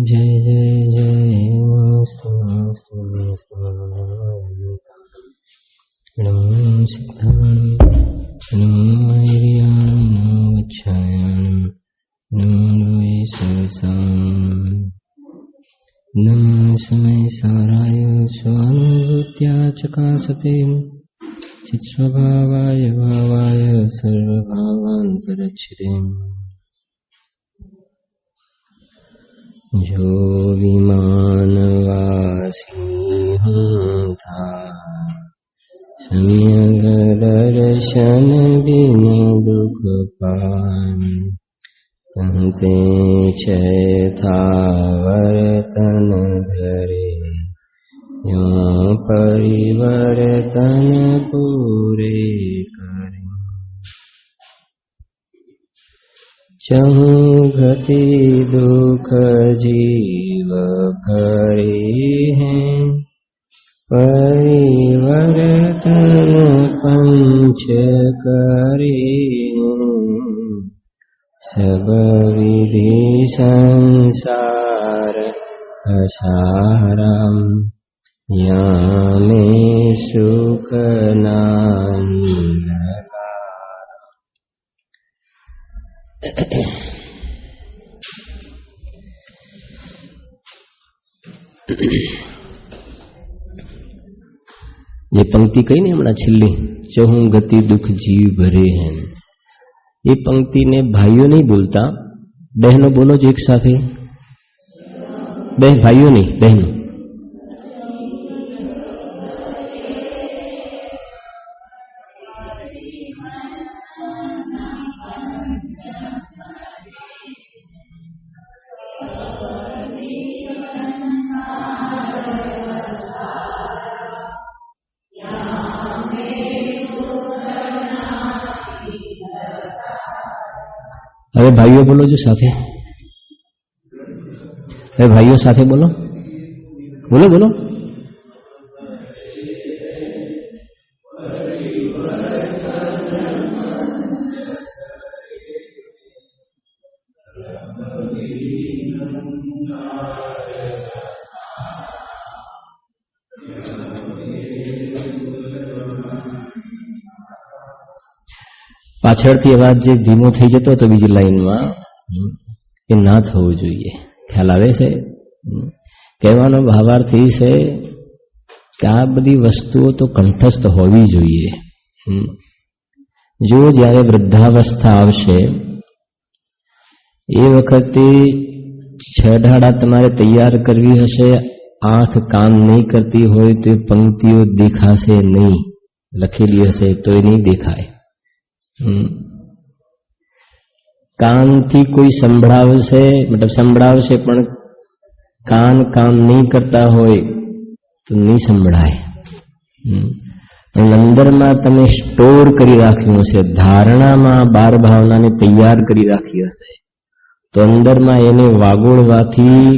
जय जय जय नमो सिद्धाणं नमो ऐर्याणं नमो वच्छायाणं नमो वै सहसां नमो समय साराय स्वानुभूत्या चकासते चित्स्वभावाय भावाय सर्वभावान्तरच्छिते जो विमानवासी हूँ था सम्यक दर्शन बिन दुख पाए तहते क्षय था वर्तन धरे यों परिवर्तन पूरे करे चहु गति दुख जीव भरे हैं परिवर्तन पंच करे सब विधि संसार असारम यहाँ में सुख नाही लगा। ये पंक्ति कही ने हमारा छिल्ली चहु गति दुख जीव भरे हैं। ये पंक्ति ने भाइयों नहीं बोलता, बहनों बोलो जो एक साथ है। भाइयों नहीं, बहनों। अरे भाइयों बोलो जो साथे, अरे भाइयों साथे बोलो, बोलो बोलो। પાછળથી અવાજ જે ધીમો થઈ જતો હતો બીજી લાઈનમાં એ ના થવું જોઈએ. ખ્યાલ આવે છે? કહેવાનો ભાવાર્થ એ છે કે આ બધી વસ્તુઓ તો કંઠસ્થ હોવી જોઈએ. જો જ્યારે વૃદ્ધાવસ્થા આવશે એ વખતે છડાડા તમારે તૈયાર કરવી હશે, આંખ કામ નહીં કરતી હોય તો એ પંક્તિઓ દેખાશે નહીં, લખેલી હશે તો એ નહીં દેખાય. કાનથી કોઈ સંભળાવશે, મતલબ સંભળાવશે પણ કાન કામ નહીં કરતા હોય તો નહીં સંભળાય. પણ અંદરમાં તમે સ્ટોર કરી રાખ્યું હશે, ધારણામાં બાર ભાવનાને તૈયાર કરી રાખી હશે તો અંદરમાં એને વાગોળવાથી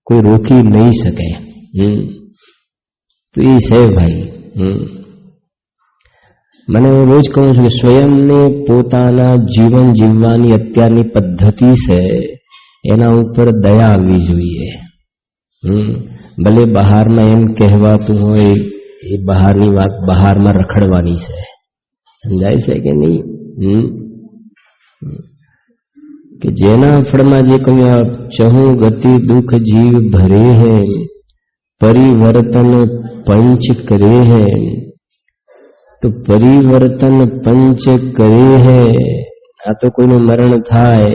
કોઈ રોકી નહીં શકે. તો એ છે ભાઈ. મને હું રોજ કહું છું કે સ્વયંને પોતાના જીવન જીવવાની અત્યારની પદ્ધતિ છે એના ઉપર દયા આવવી જોઈએ. ભલે બહારમાં એમ કહેવાતું હોય એ બહારની વાત બહારમાં રખડવાની છે. સમજાય છે કે નહીં? કે જેના ફળમાં જે કહ્યું ચહુ ગતિ દુઃખ જીવ ભરે હે પરિવર્તન પંચ કરે હે. તો પરિવર્તન પંચ કરે હે, આ તો કોઈનું મરણ થાય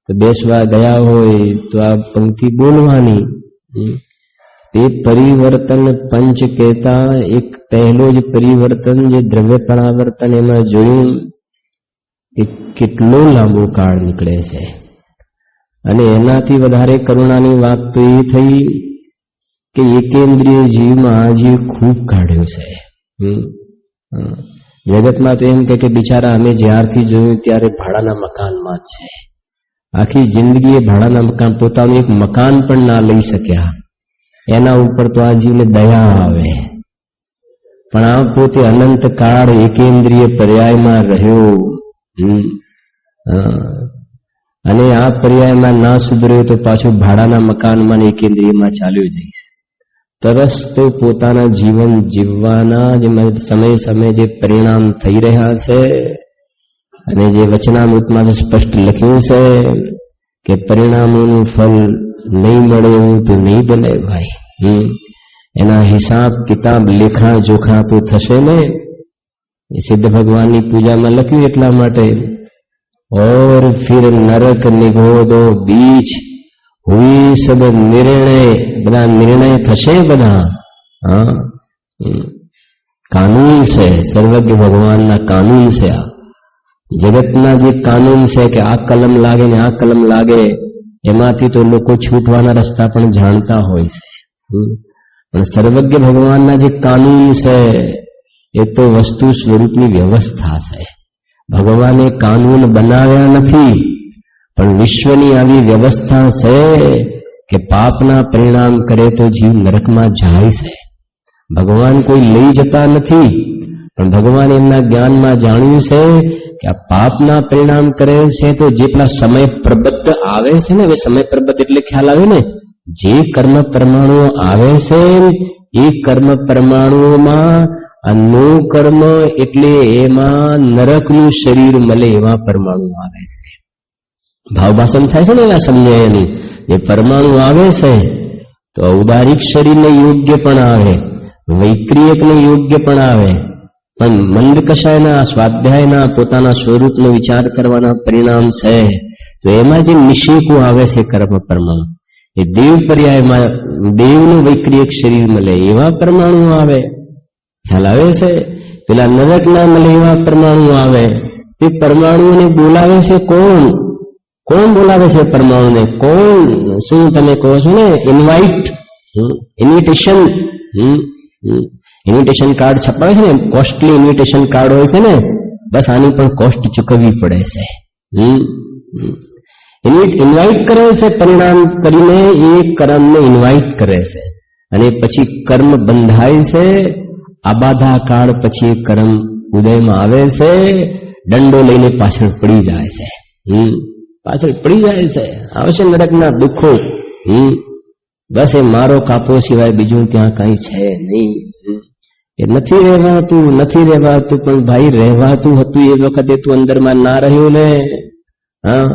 તો બેસવા ગયા હોય તો આ પંક્તિ બોલવાની. તે પરિવર્તન પંચ કહેતા એક પહેલો જ પરિવર્તન જે દ્રવ્ય પરાવર્તન એમાં જોયું કે કેટલો લાંબો કાળ નીકળે છે. અને એનાથી વધારે કરુણાની વાત તો એ થઈ કે એકેન્દ્રિય જીવમાં આ જીવ ખૂબ કાઢ્યો છે. જગતમાં તો એમ કે બિચારા અમે જ્યારથી જોયું ત્યારે ભાડાના મકાનમાં જ છે. આખી જિંદગી એ ભાડાના મકાન, પોતાનું એક મકાન પણ ના લઈ શક્યા. એના ઉપર તો આ જીવને દયા આવે. પણ આ પોતે અનંત કાળ એકેન્દ્રિય પર્યાયમાં રહ્યો. અને આ પર્યાયમાં ના સુધર્યો તો પાછું ભાડાના મકાનમાં એક કેન્દ્રીયમાં ચાલ્યો જઈશ. તરસ તો પોતાના જીવન જીવવાના જે સમય સમય જે પરિણામ થઈ રહ્યા છે, અને જે વચનામૃતમાં જે સ્પષ્ટ લખ્યું છે કે પરિણામોનું ફળ નહીં મળે એવું તો નહીં બને ભાઈ. એના હિસાબ કિતાબ લેખા જોખા તો થશે ને. એ સિદ્ધ ભગવાનની પૂજામાં લખ્યું એટલા માટે, और फिर नरक निगोदो बीच हुई सब निर्णय, બધા નિર્ણય થશે બધા. હા, કાનૂન છે, સર્વજ્ઞ ભગવાનના કાનૂન છે. આ જગતના જે કાનૂન છે કે આ કલમ લાગે ને આ કલમ લાગે, એમાંથી તો લોકો છૂટવાના રસ્તા પણ જાણતા હોય છે. પણ સર્વજ્ઞ ભગવાનના જે કાનૂન છે એ તો વસ્તુ સ્વરૂપની વ્યવસ્થા છે. ભગવાને કાનૂન બનાવ્યા નથી, પણ વિશ્વની આવી વ્યવસ્થા છે કે પાપના પરિણામ કરે તો જીવ નરકમાં જાય છે. ભગવાન કોઈ લઈ જતા નથી, પણ ભગવાન એમના જ્ઞાનમાં જાણ્યું છે કે આ પાપના પરિણામ કરે છે તો જેટલા સમય પ્રબદ્ધ આવે છે ને, હવે સમય પ્રબદ્ધ એટલે ખ્યાલ આવે ને, જે કર્મ પરમાણુઓ આવે છે એ કર્મ પરમાણુઓમાં નો કર્મ એટલે એમાં નરકનું શરીર મળે એવા પરમાણુ આવે છે. ભાવભાષણ થાય છે ને એના સમજાયની એ પરમાણુ આવે છે તો ઔદારિક શરીરને યોગ્ય પણ આવે, વૈક્રિયકને યોગ્ય પણ આવે, પણ મંદ કષાયના સ્વાધ્યાયના પોતાના સ્વરૂપનો વિચાર કરવાના પરિણામ છે તો એમાં જે નિષેકો આવે છે કર્મ પરમાણુ, એ દેવ પર્યાયમાં દેવનું વૈક્રિયક શરીર મળે એવા પરમાણુ આવે. ખ્યાલ આવે છે? પેલા નરક ના મળે એવા પરમાણુ આવે. તે પરમાણુઓને બોલાવે છે કોણ? કોણ બોલાવે છે પરમાણુને? કોણ? શું તમે કહો છો ને? ઇન્વિટેશન. ઇન્વિટેશન કાર્ડ છપાવે છે ને, કોસ્ટલી ઇન્વિટેશન કાર્ડ હોય છે ને, બસ આની પણ કોસ્ટ ચૂકવવી પડે છે. ઇન્વાઇટ કરે છે, પરિણામ કરીને એ કર્મને ઇન્વાઇટ કરે છે, અને પછી કર્મ બંધાય છે. આબાધા કાળ પછી કર્મ ઉદયમાં આવે છે, દંડો લઈને પાછળ પડી જાય છે. પાછળ પડી જાય છે, આવશે નરકના દુઃખો. બસ એ મારો કાપો સિવાય બીજું ત્યાં કઈ છે નહીં. એ નથી રહેવાતું, પણ ભાઈ રહેવાતું હતું એ વખતે તું અંદરમાં ના રહ્યું ને. હા,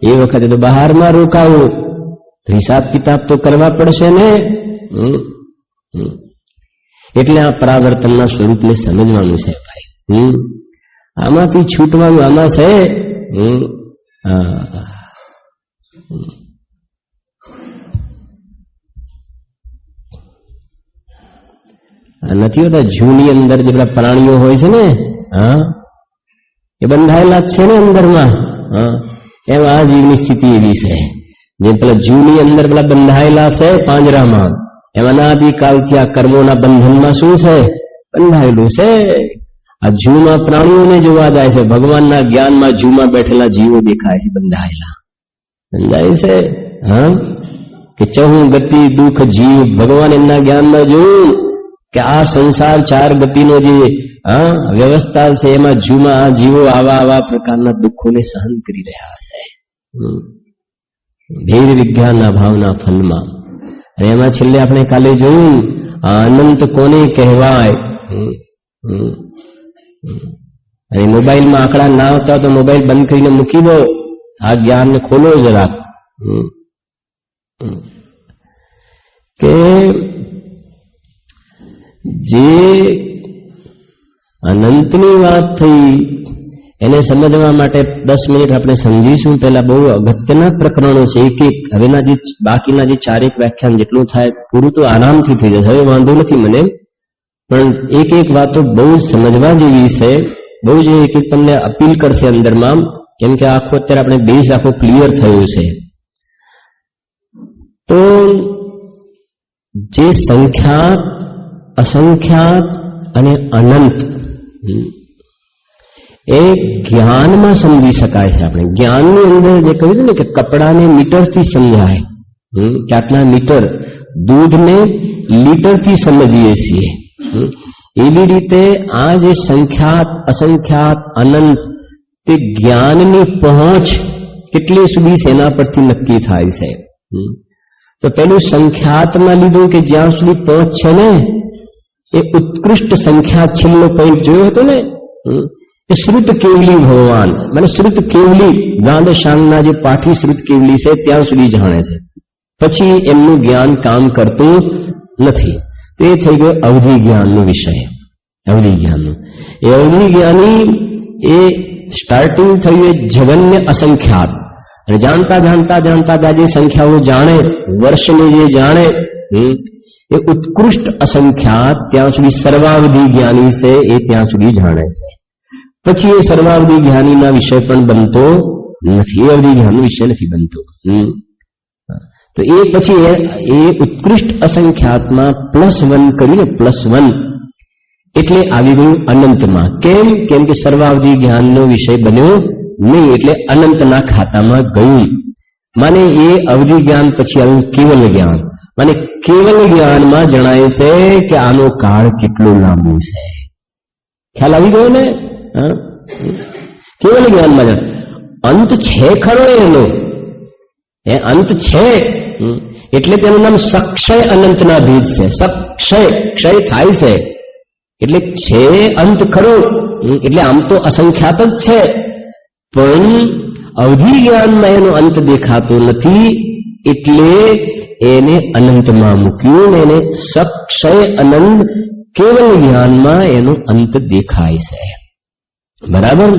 એ વખતે તો બહારમાં રોકાવું, તો હિસાબ કિતાબ તો કરવા પડશે ને. એટલે આ પરાવર્તનના સ્વરૂપને સમજવાનું છે ભાઈ. આમાંથી છૂટવાનું આમાં છે. નથી હોતા જૂની અંદર જે બધા પ્રાણીઓ હોય છે ને, હા, એ બંધાયેલા જ છે ને અંદરમાં. હા, એમ આ જીવની સ્થિતિ એવી છે જે પેલા જૂની અંદર પેલા બંધાયેલા છે પાંજરામાં, એમાં અનાદિકાળથી આ કર્મોના બંધનમાં શું છે? બંધાયેલું છે. આ જૂમાં પ્રાણીઓને જોવા જાય છે, ભગવાનના જ્ઞાનમાં જૂમાં બેઠેલા જીવો દેખાય છે બંધાયેલા. સમજાય છે? હા, કે ચહું ગતિ દુઃખ જીવ. ભગવાન એમના જ્ઞાનમાં જોયું કે આ સંસાર ચાર ગતિનો જે વ્યવસ્થા છે એમાં જૂમાં આ જીવો આવા પ્રકારના દુઃખોને સહન કરી રહ્યા છે. ભેદ વિજ્ઞાનના ભાવના ફલમાં. અને એમાં છેલ્લે આપણે કાલે જોયું આ અનંત કોને કહેવાય. અને મોબાઈલમાં આંકડા ના આવતા તો મોબાઈલ બંધ કરીને મૂકી દો, આ જ્ઞાનને ખોલો જરાક. કે જે અનંતની વાત થઈ એને સમજવા માટે 10 મિનિટ આપણે સમજીશું. પહેલા બહુ અગત્યના પ્રકરણો છે એક. હવેના જે બાકીના જે 4 વ્યાખ્યાન જેટલું થાય પૂરું તો આરામથી થઈ જશે, હવે વાંધો નથી મને. પણ એક વાતો બહુ સમજવા જેવી છે, બહુ જ એક તમને અપીલ કરશે અંદરમાં, કેમ કે આખો અત્યારે આપણે બેઝ આખો ક્લિયર થયું છે. તો જે સંખ્યાત, અસંખ્યાત અને અનંત એ જ્ઞાનમાં સમજી શકાય છે. આપણે જ્ઞાનની અંદર જે કહ્યું ને કે કપડાને મીટરથી સમજાય, કે આટલા મીટર, દૂધને લીટરથી સમજીએ છીએ, એવી રીતે આ જે સંખ્યાત, અસંખ્યાત, અનંત તે જ્ઞાનની પહોંચ કેટલી સુધી સેના પરથી નક્કી થાય છે. તો પેલું સંખ્યાતમાં લીધું કે જ્યાં સુધી પહોંચ છે ને એ ઉત્કૃષ્ટ સંખ્યાત છેલ્લો પોઈન્ટ જોયો હતો ને, એ શ્રુત કેવલી ભગવાન, મને શ્રુત કેવલી ગાંધ શાંગના જે પાઠી શ્રુત કેવલી છે ત્યાં સુધી જાણે છે. પછી એમનું જ્ઞાન કામ કરતું નથી. તે થઈ ગયો અવધિ જ્ઞાનનો વિષય. અવધિ જ્ઞાનનું એ અવધિ જ્ઞાની એ સ્ટાર્ટિંગ થયું એ જગન્ય અસંખ્યાત, અને જાણતા જાણતા જાણતા જે સંખ્યાઓ જાણે, વર્ષને જે જાણે એ ઉત્કૃષ્ટ અસંખ્યાત ત્યાં સુધી સર્વાવધિ જ્ઞાની છે એ ત્યાં સુધી જાણે છે. પછી એ સર્વાવધિ જ્ઞાનીના વિષય પણ બનતો નથી, એ અવધિ જ્ઞાનનો વિષય નથી બનતો. તો એ પછી એ ઉત્કૃષ્ટ અસંખ્યાતમાં +1 કરીને +1 એટલે આવી ગયું અનંતમાં. કેમ? કેમ કે સર્વાવધિ જ્ઞાનનો વિષય બન્યો નહીં, એટલે અનંતના ખાતામાં ગયું. માને એ અવધિ જ્ઞાન પછી આવ્યું કેવલ જ્ઞાન. માને કેવલ જ્ઞાનમાં જણાય છે કે આનો કાળ કેટલો લાંબો છે. ખ્યાલ આવી ગયો ને? કેવલ જ્ઞાનમાં અંત છે ખરો એનો, એ અંત છે એટલે તેનું નામ સક્ષય અનંતના ભેદ છે. સક્ષય ક્ષય થાય છે એટલે છે અંત ખરો, એટલે આમ તો અસંખ્યાત જ છે, પણ અવધિ જ્ઞાનમાં એનો અંત દેખાતો નથી, એટલે એને અનંતમાં મૂક્યું. એને સક્ષય અનંત કેવલ જ્ઞાનમાં એનો અંત દેખાય છે. બરાબર?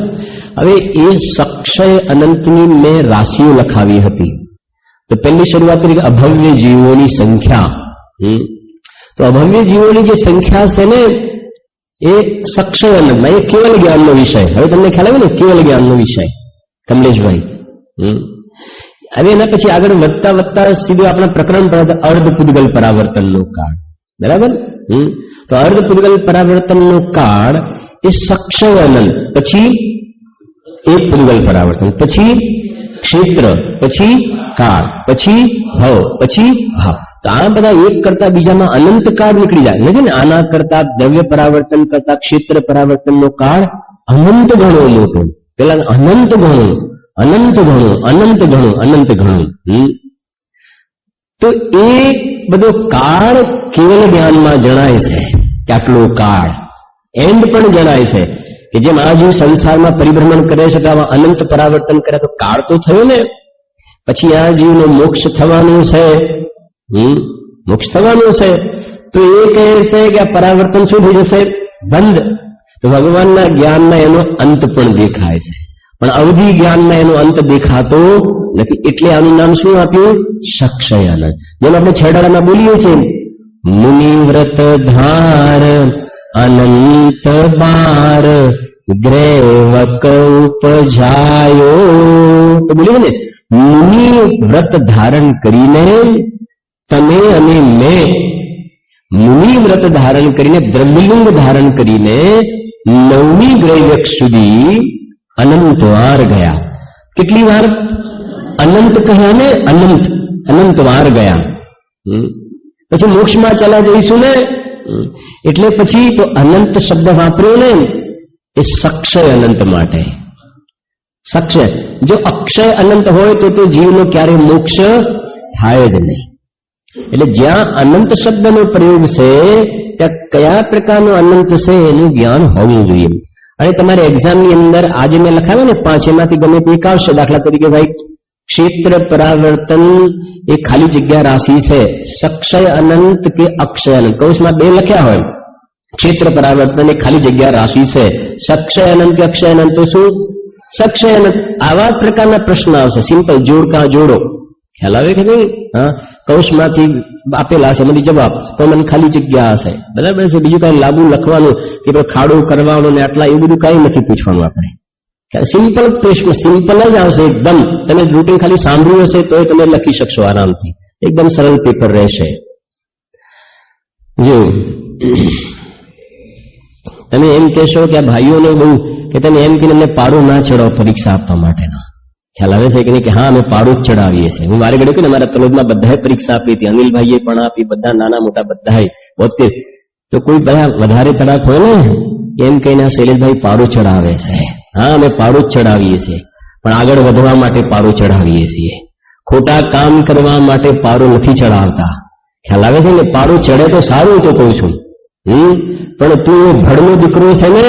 હવે એ સક્ષય અનંતની મેં રાશિઓ લખાવી હતી. તો પહેલી શરૂઆત કરી અભવ્ય જીવોની સંખ્યા. તો અભવ્ય જીવોની જે સંખ્યા છે ને એ સક્ષય અનંતમાં, એ કેવલ જ્ઞાનનો વિષય. હવે તમને ખ્યાલ આવ્યો ને, કેવલ જ્ઞાનનો વિષય કમલેશભાઈ. હવે એના પછી આગળ વધતા વધતા સીધું આપણા પ્રકરણ પર અર્ધ પૂદગલ પરાવર્તનનો કાળ. બરાબર? તો અર્ધ પૂદગલ પરાવર્તનનો કાળ એ સક્ષય અનંત, પછી એ પૂદગલ પરાવર્તન, પછી ક્ષેત્ર, પછી કાળ, પછી ભવ, પછી ભાવ. તો આ બધા એક કરતા બીજામાં અનંત કાળ નીકળી જાય. નથી ને? આના કરતા દ્રવ્ય પરાવર્તન કરતા ક્ષેત્ર પરાવર્તનનો કાળ અનંત ઘણો મોટો. પેલા અનંત ઘણો, અનંત ઘણો, અનંત ઘણો, અનંત ઘણો. તો એ બધો કાળ કેવલ જ્ઞાનમાં જણાય છે કે આટલો કાળ. એન્ડ પણ જણાય છે કે જેમ આ જીવ સંસારમાં પરિભ્રમણ કરે છે તો આવા અનંત પરાવર્તન કરે તો કાળ તો થયો ને. પછી આ જીવનો મોક્ષ થવાનું છે, મોક્ષ થવાનું છે, તો એ કહે છે કે આ પરાવર્તન શું થઈ જશે? બંધ. તો ભગવાનના જ્ઞાનમાં એનો અંત પણ દેખાય છે, પણ અવધિ જ્ઞાનમાં એનો અંત દેખાતો નથી. એટલે આનું નામ શું આપ્યું? સક્ષયાનંદ. જેમ આપણે છેડાડામાં બોલીએ છીએ, મુનિવ્રત ધાર અનંત બાર ગ્રેવક ઉપજાયો. તો બોલીએ ને, મુનિ વ્રત ધારણ કરીને તમે અને મેં, મુનિ વ્રત ધારણ કરીને દ્રવ્યલિંગ ધારણ કરીને 9મી ગ્રૈવક સુધી અનંત વાર ગયા. કેટલી વાર? અનંત કહ્યા ને, અનંત, અનંત વાર ગયા. પછી મોક્ષમાં ચલા જઈશું ને, એટલે પછી તો અનંત શબ્દ વાપર્યો ને એ સક્ષય અનંત માટે. સક્ષય, જો અક્ષય અનંત હોય તો જીવનો ક્યારે મોક્ષ થાય જ નહીં. એટલે જ્યાં અનંત શબ્દનો પ્રયોગ છે ત્યાં કયા પ્રકારનો અનંત છે એનું જ્ઞાન હોવું જોઈએ. અને તમારે એક્ઝામની અંદર આજે મેં લખાવ્યું ને 5 એમાંથી ગમે તે એક આવશે. દાખલા તરીકે ભાઈ ક્ષેત્ર પરાવર્તન એ ખાલી જગ્યા રાશિ છે, સક્ષય અનંત કે અક્ષય અનંત, કૌંસમાં 2 લખ્યા હોય. ક્ષેત્ર પરાવર્તન એ ખાલી જગ્યા રાશિ છે, સક્ષય અનંત કે અક્ષય અનંત, તો શું? સક્ષય અનંત. આવા પ્રકારના પ્રશ્ન આવશે. સિમ્પલ જોડકા જોડો. ખ્યાલ આવે કે નહીં? હા, કૌંસમાંથી આપેલા છે બધી જવાબ, તો મને ખાલી જગ્યા હશે. બરાબર છે? બીજું કઈ લાંબુ લખવાનું કે ખાડો કરવાનો ને આટલા એવું બધું કઈ નથી પૂછવાનું. આપણે સિમ્પલ પ્રશ્ન, સિમ્પલ જ આવશે એકદમ. તમે રૂટીન ખાલી સાંભળ્યું હશે તો તમે લખી શકશો આરામથી. એકદમ સરળ પેપર રહેશે. જો તમે એમ કહેશો કે આ ભાઈઓને બહુ કે તમે એમ કે એમને પાડો ના ચડાવો પરીક્ષા આપવા માટેનો. ખ્યાલ આવે છે કે નહીં? કે હા, અમે પાડો જ ચડાવીએ છીએ. હું વારે ઘડ્યું કે અમારા તલોદમાં બધાએ પરીક્ષા આપી હતી, અનિલભાઈએ પણ આપી, બધા નાના મોટા બધાએ 72. તો કોઈ બધા વધારે ચડાક હોય ને એમ કહીને શૈલેષભાઈ પાડો ચડાવે છે. હા, અમે પાડો જ ચડાવીએ છીએ. પણ આગળ વધવા માટે પારો ચડાવીએ છીએ. ખોટા કામ કરવા માટે પારો નથી ચડાવતા. ખ્યાલ આવે છે ને? પારો ચડે તો સારું, તો કહું છું. પણ તું એ ભડનો દીકરો છે ને,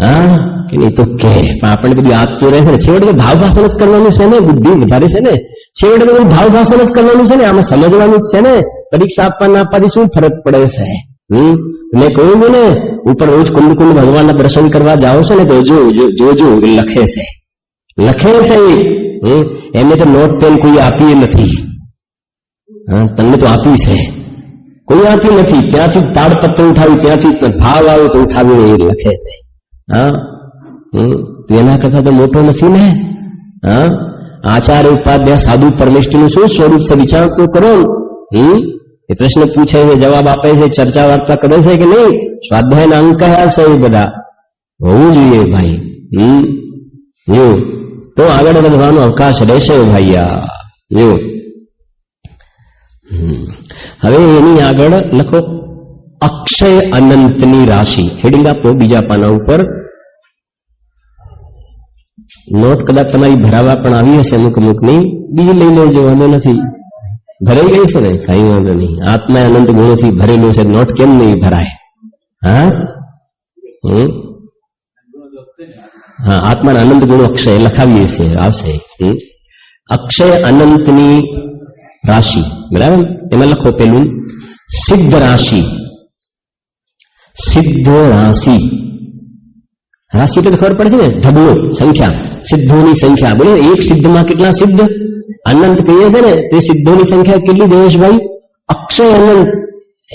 હા કે નહીં તો કે આપણને બધી આદતો રહે છે ને. છેવટે તો ભાવ ભાષણ જ કરવાનું છે ને, બુદ્ધિ વધારે છે ને. છેવટે તો ભાવ ભાષણ જ કરવાનું છે ને, આમાં સમજવાનું જ છે ને. પરીક્ષા આપવા ના આપવાથી શું ફરક પડે છે? મેં કહ્યું ને, ઉપર રોજ કુંડ ભગવાનના દર્શન કરવા જાઓ છો ને તો જોજો લખે છે એમને તો નોટ પેન કોઈ આપી નથી. તમને તો આપી છે, કોઈ આપી નથી. ત્યાંથી તાડપત્ર ઉઠાવી, ત્યાંથી ભાવ આવે તો ઉઠાવીને એ લખે છે. તો એના કરતા તો મોટો નથી ને. આચાર્ય ઉપાધ્યાય સાધુ પરમેષ્ઠીનું શું સ્વરૂપ છે વિચાર તો કરો. એ પ્રશ્ન પૂછે છે, જવાબ આપે છે, ચર્ચા વાર્તા કરે છે કે નહીં? સ્વાધ્યાયના અંક કયા છે એ બધા હોવું જોઈએ ભાઈ. તો આગળ વધવાનો અવકાશ રહેશે ભાઈ. હવે એની આગળ લખો અક્ષય અનંતની રાશિ. હેડિંગ આપો બીજા પાના ઉપર. નોટ કદાચ તમારી ભરાવા પણ આવી હશે અમુક અમુકની, બીજી લઈ લેજો, વાંધો નથી. ભરાઈ ગઈ છે ને, કઈ વાંધો નહીં. આત્મા અનંત ગુણોથી ભરેલું છે, નોટ કેમ નહીં ભરાય? હા આત્માના અનંત ગુણો અક્ષય લખાવીએ છીએ, આવશે. અક્ષય અનંતની રાશિ, બરાબર? એમાં લખો પેલું સિદ્ધ રાશિ. સિદ્ધ રાશિ, રાશિ એટલે ખબર પડે છે ને, ઢગલો, સંખ્યા, સિદ્ધોની સંખ્યા. બોલે એક સિદ્ધમાં કેટલા સિદ્ધ? અનંત કહીએ છે ને, તે સિદ્ધોની સંખ્યા કેટલી દેવેશભાઈ? અક્ષય અનંત.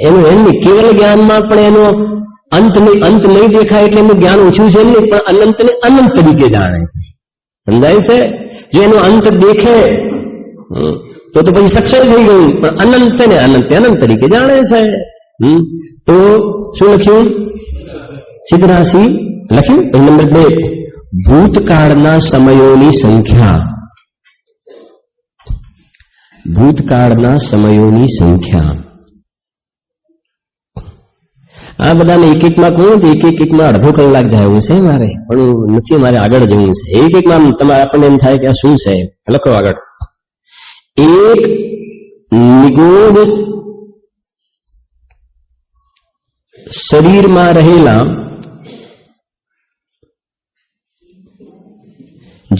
એનું એમ નહીં, કેવલ જ્ઞાનમાં પણ એનો અંત નહીં દેખાય એટલે એનું જ્ઞાન ઓછું છે એમ નહીં, પણ અનંતને અનંત તરીકે જાણે છે. સમજાય છે? જો એનો અંત દેખે તો પછી સક્ષય થઈ ગયું, પણ અનંત છે ને, અનંત તરીકે જાણે છે. તો શું લખ્યું? સિદ્ધ રાશિ લખ્યું. નંબર 2, ભૂતકાળના સમયોની સંખ્યા. ભૂતકાળના સમયોની સંખ્યા. આ બધાને એક એકમાં કહું તો એક એકમાં અડધો કલાક જવું છે મારે, પણ નથી, મારે આગળ જવું છે. એક એકમાં તમારે આપણને એમ થાય કે આ શું છે. લખો આગળ. એક નિગૂઢ શરીરમાં રહેલા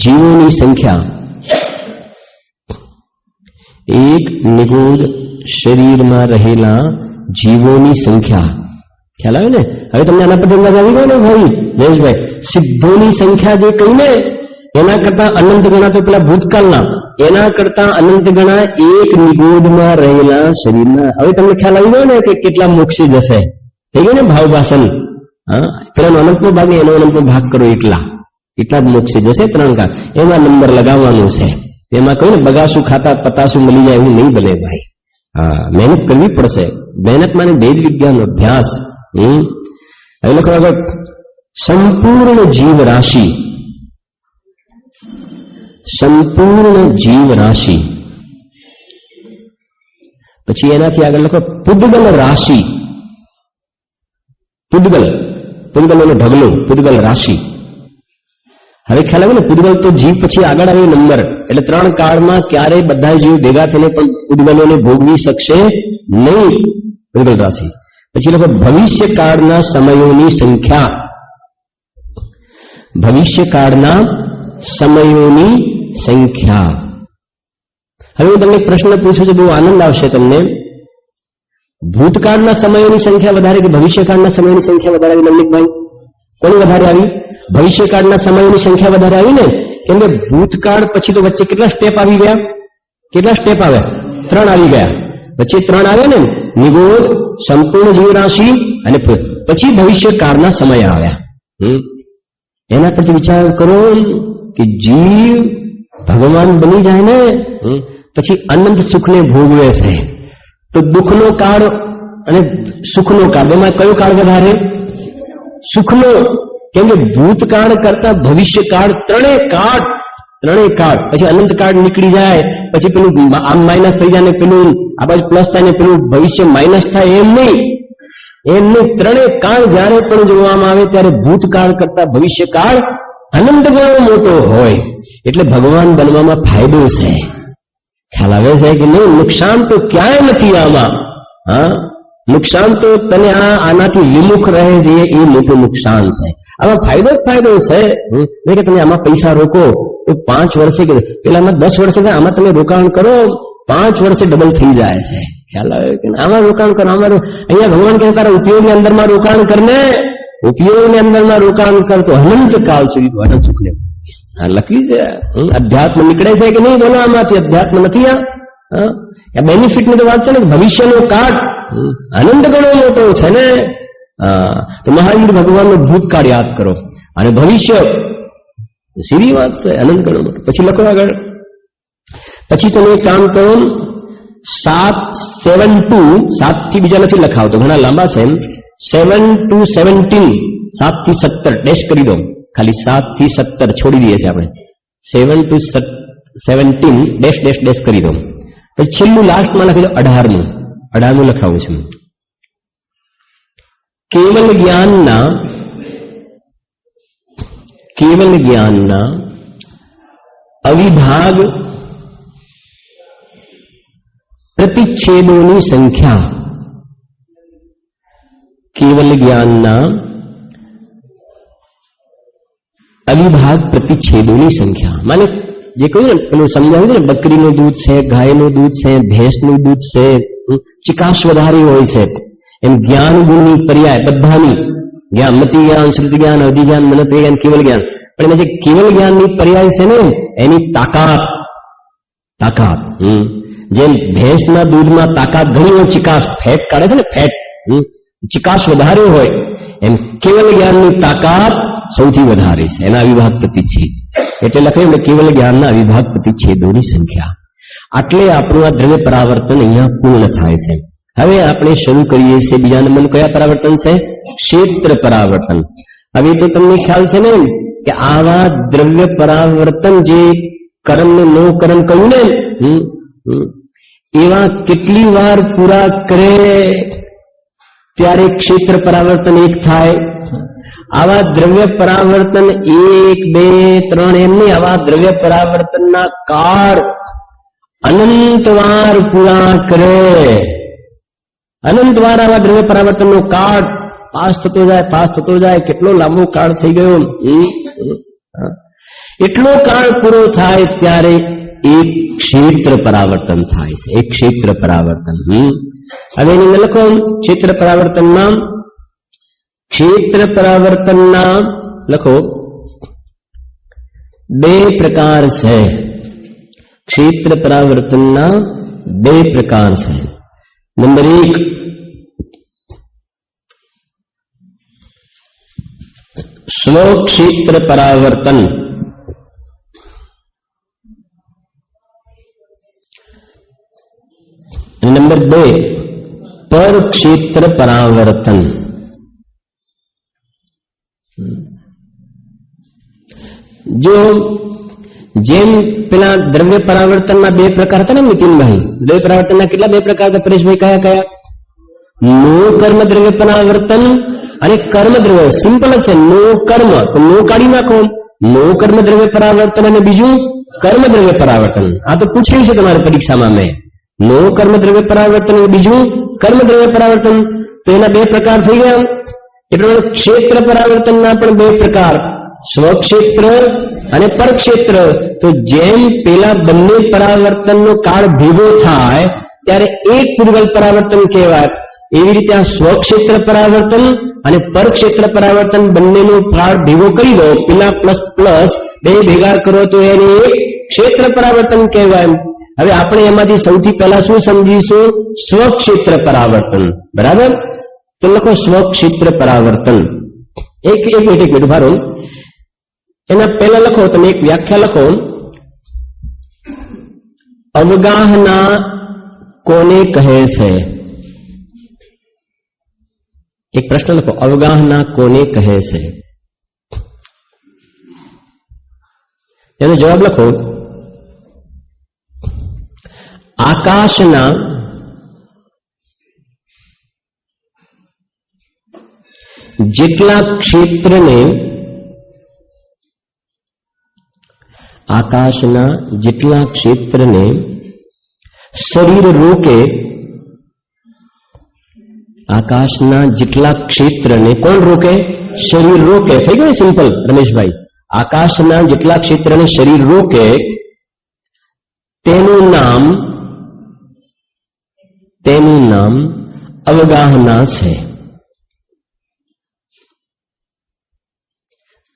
જીવોની સંખ્યા. એક નિગૂઢ શરીરમાં રહેલા જીવોની સંખ્યા. ખ્યાલ આવે ને? હવે તમને આના પર અંદાજ આવી ગયો ને ભાઈ જયેશભાઈ? સિદ્ધોની સંખ્યા જે કહી ને, એના કરતા અનંત ગણા તો પેલા ભૂતકાળના, એના કરતા અનંત ગણા એક નિગૂઢમાં રહેલા શરીરના. હવે તમને ખ્યાલ આવી ગયો ને કે કેટલા મોક્ષી જશે? થઈ ગયું ને ભાવ ભાષણ? પેલાનો અનંતનો ભાગ ને એનો અનંતનો ભાગ કરો, એટલા જ મોક્ષી જશે. 3 કાળ એમાં નંબર લગાવવાનું છે. એમાં કહ્યું ને, બગાસું ખાતા પતાસું મળી જાય એવું નહીં બને ભાઈ. મહેનત કરવી પડશે. મહેનત માને વેદ વિજ્ઞાનનો અભ્યાસ. હવે લખો આગળ સંપૂર્ણ જીવ રાશિ. સંપૂર્ણ જીવ રાશિ. પછી એનાથી આગળ લખો પુદ્ગલ રાશિ. પુદ્ગલ નો ઢગલો, પુદ્ગલ રાશિ. હવે ખ્યાલ આવે ને, પુદ્ગલ તો જીવ પછી આગળ આવે નંબર, એટલે 3 કાળમાં ક્યારેય બધા જીવ ભેગા થઈને પણ પુદ્ગલોને ભોગવી શકશે નહીં. પુદ્ગલ રાશિ. પછી લખો ભવિષ્યકાળના સમયોની સંખ્યા. ભવિષ્યકાળના સમયોની સંખ્યા. હવે હું તમને પ્રશ્ન પૂછું છું, બહુ આનંદ આવશે તમને. ભૂતકાળના સમયોની સંખ્યા વધારે કે ભવિષ્યકાળના સમયોની સંખ્યા વધારે આવી? નવનીતભાઈ, કોની વધારે આવી? ભવિષ્યકાળના સમયોની સંખ્યા વધારે આવી ને, કેમ કે ભૂતકાળ પછી તો વચ્ચે કેટલા સ્ટેપ આવી ગયા? કેટલા સ્ટેપ આવ્યા? 3 આવી ગયા. વચ્ચે 3 આવ્યા ને, નિગૂઢ, સંપૂર્ણ જીવ રાશિ અને પછી ભવિષ્યકાળના સમય આવ્યા. એના પરથી વિચાર કરો કે જીવ ભગવાન બની જાય ને પછી અનંત સુખને ભોગવે છે, તો દુઃખનો કાળ અને સુખનો કાળ, એમાં કયો કાળ વધારે? સુખનો. કેમ કે ભૂતકાળ કરતા ભવિષ્યકાળ, ત્રણેય કાળ પછી અનંત કાળ નીકળી જાય, પછી પેલું આમ માઇનસ થઈ જાય ને પેલું આ બાજુ પ્લસ થાય ને પેલું ભવિષ્ય માઇનસ થાય. એમ નહીં. 3 કાળ જયારે પણ જોવામાં આવે ત્યારે ભૂતકાળ કરતા ભવિષ્યકાળ અનંત ગણો મોટો હોય. એટલે ભગવાન બનવામાં ફાયદો છે. ખ્યાલ આવે છે કે નહીં? નુકસાન તો ક્યાંય નથી આમાં. હા, નુકસાન તો તને આનાથી વિમુખ રહે છે એ મોટું નુકસાન છે. આમાં ફાયદો જ ફાયદો છે કે તમે આમાં પૈસા રોકો તો 5 વર્ષે પેલામાં 10 વર્ષે આમાં તમે રોકાણ કરો 5 વર્ષે ડબલ થઈ જાય છે. ખ્યાલ આવે કે આમાં રોકાણ કરો. અમારું અહીંયા ભગવાન કહે તારા ઉપયોગની અંદરમાં રોકાણ કરને, ઉપયોગની અંદરમાં રોકાણ કરતો અનંત કાળ સુધી અનંત સુખ ને લખી છે. અધ્યાત્મ નીકળે છે કે નહીં? બોલો આમાંથી અધ્યાત્મ નથી. આ બેનિફિટ ની તો વાત છે ને, ભવિષ્યનો કાળ આનંદ ઘણો મોટો છે ને. તો મહાવીર ભગવાનનો ભૂતકાળ યાદ કરો અને ભવિષ્ય સીધી વાત છે, આનંદ ઘણો મોટો. પછી લખો આગળ. પછી તમે એક કામ કરો, 7 થી બીજા નથી લખાવતો, ઘણા લાંબા છે. 7 to 17, 7 થી 17 ડેશ કરી દો. ખાલી 7 થી 17 છોડી દઈએ છીએ આપણે. 7 to 17 ડેશ ડેશ ડેશ કરી દો. પછી છેલ્લું લાસ્ટમાં લખી દો 18મું લખાવું છું. કેવલ જ્ઞાનના અવિભાગ પ્રતિચ્છેદોની સંખ્યા. કેવલ જ્ઞાનના અવિભાગ પ્રતિચ્છેદોની સંખ્યા. માને જે કહ્યું ને પેલું સમજાવ્યું ને, બકરીનું દૂધ છે, ગાયનું દૂધ છે, ભેંસનું દૂધ છે, ચિકાસ વધારે હોય છે. એમ જ્ઞાન ગુણની પર્યાય બધાની, જ્ઞાન મતિ જ્ઞાન, શ્રુતિ જ્ઞાન, અધિ જ્ઞાન, મનત્વ જ્ઞાન, કેવલ જ્ઞાન. પણ એમાં જે કેવલ જ્ઞાનની પર્યાય છે ને એની તાકાત. જેમ ભેંસના દૂધમાં તાકાત ઘણી હોય, ચિકાસ ફેટ કાઢે છે ને, ફેટ ચિકાસ વધારે હોય, એમ કેવલ જ્ઞાનની તાકાત સૌથી વધારે છે. એના અવિભાગ પ્રતિચ્છેદ એટલે લખાયું કેવલ જ્ઞાનના અવિભાગ પ્રતિચ્છેદોની સંખ્યા. આટલે આપણું આ દ્રવ્ય પરાવર્તન અહીંયા પૂર્ણ થાય છે. હવે આપણે શરૂ કરીએ છીએ બીજા નંબરનું. કયા પરાવર્તન છે? ક્ષેત્ર પરાવર્તન. હવે તો તમને ખ્યાલ છે ને કે આવા દ્રવ્ય પરાવર્તન જે કર્મ ને નો કર્મ કહ્યું ને, એવા કેટલી વાર પૂરા કરે ત્યારે ક્ષેત્ર પરાવર્તન એક થાય. આવા દ્રવ્ય પરાવર્તન 1, 2, 3 એમ નહીં, આવા દ્રવ્ય પરાવર્તનના કાળ અનંત વાર પૂરા કરે. અનંત વાર આવા દ્રવ્ય પરાવર્તનનો કાળ પાસ થતો જાય. કેટલો લાંબો કાળ થઈ ગયો. એટલો કાળ પૂરો થાય ત્યારે એક ક્ષેત્ર પરાવર્તન થાય છે. એક ક્ષેત્ર પરાવર્તન. હવે એની લખો, ક્ષેત્ર પરાવર્તનના લખો 2 પ્રકાર છે. ક્ષેત્ર પરાવર્તનના 2 પ્રકાર છે. નંબર 1, સ્વક્ષેત્ર પરાવર્તન. નંબર 2, પરક્ષેત્ર પરાવર્તન. જો જેમ પેલા દ્રવ્ય પરાવર્તનના 2 પ્રકાર હતા ને નીતિનભાઈ, દ્રવ્ય પરાવર્તનના કેટલા 2 પ્રકાર હતા પરેશભાઈ? કયા? નો કર્મ દ્રવ્ય પરાવર્તન અને કર્મ દ્રવ્ય. સિમ્પલ જ છે. નો કર્મ તો નો કાઢી નાખો. નો કર્મ દ્રવ્ય પરાવર્તન અને બીજું કર્મ દ્રવ્ય પરાવર્તન. આ તો પૂછ્યું છે તમારે પરીક્ષામાં મેં. નો કર્મ દ્રવ્ય પરાવર્તન અને બીજું કર્મ દ્રવ્ય પરાવર્તન. તો એના 2 પ્રકાર થઈ ગયા. એટલે ક્ષેત્ર પરાવર્તનના પણ 2 પ્રકાર, સ્વક્ષેત્ર અને પરક્ષેત્ર. તો જેમ પેલા બંને પરાવર્તનનો કાળ ભેગો થાય ત્યારે એક પૂર્વલ પરાવર્તન કહેવાય, એવી રીતે આ સ્વક્ષેત્ર પરાવર્તન અને પરક્ષેત્ર પરાવર્તન બંનેનો કાળ ભેગો કરી દો, પેલા પ્લસ પ્લસ 2 ભેગા કરો તો એને એક ક્ષેત્ર પરાવર્તન કહેવાય. હવે આપણે એમાંથી સૌથી પહેલા શું સમજીશું? સ્વક્ષેત્ર પરાવર્તન. બરાબર? તો લખો સ્વક્ષેત્ર પરાવર્તન. એક મિનિટ ભારો. એના પહેલા લખો તમે એક વ્યાખ્યા લખો. અવગાહના કોને કહે છે? એક પ્રશ્ન લખો. અવગાહના કોને કહે છે? એનો જવાબ લખો. આકાશના જેટલા ક્ષેત્રને આકાશના જેટલા ક્ષેત્રને શરીર રોકે, આકાશના જેટલા ક્ષેત્રને કોણ રોકે? શરીર રોકે. થઈ ગયું સિમ્પલ રમેશભાઈ. આકાશના જેટલા ક્ષેત્રને શરીર રોકે તેનું નામ અવગાહના છે.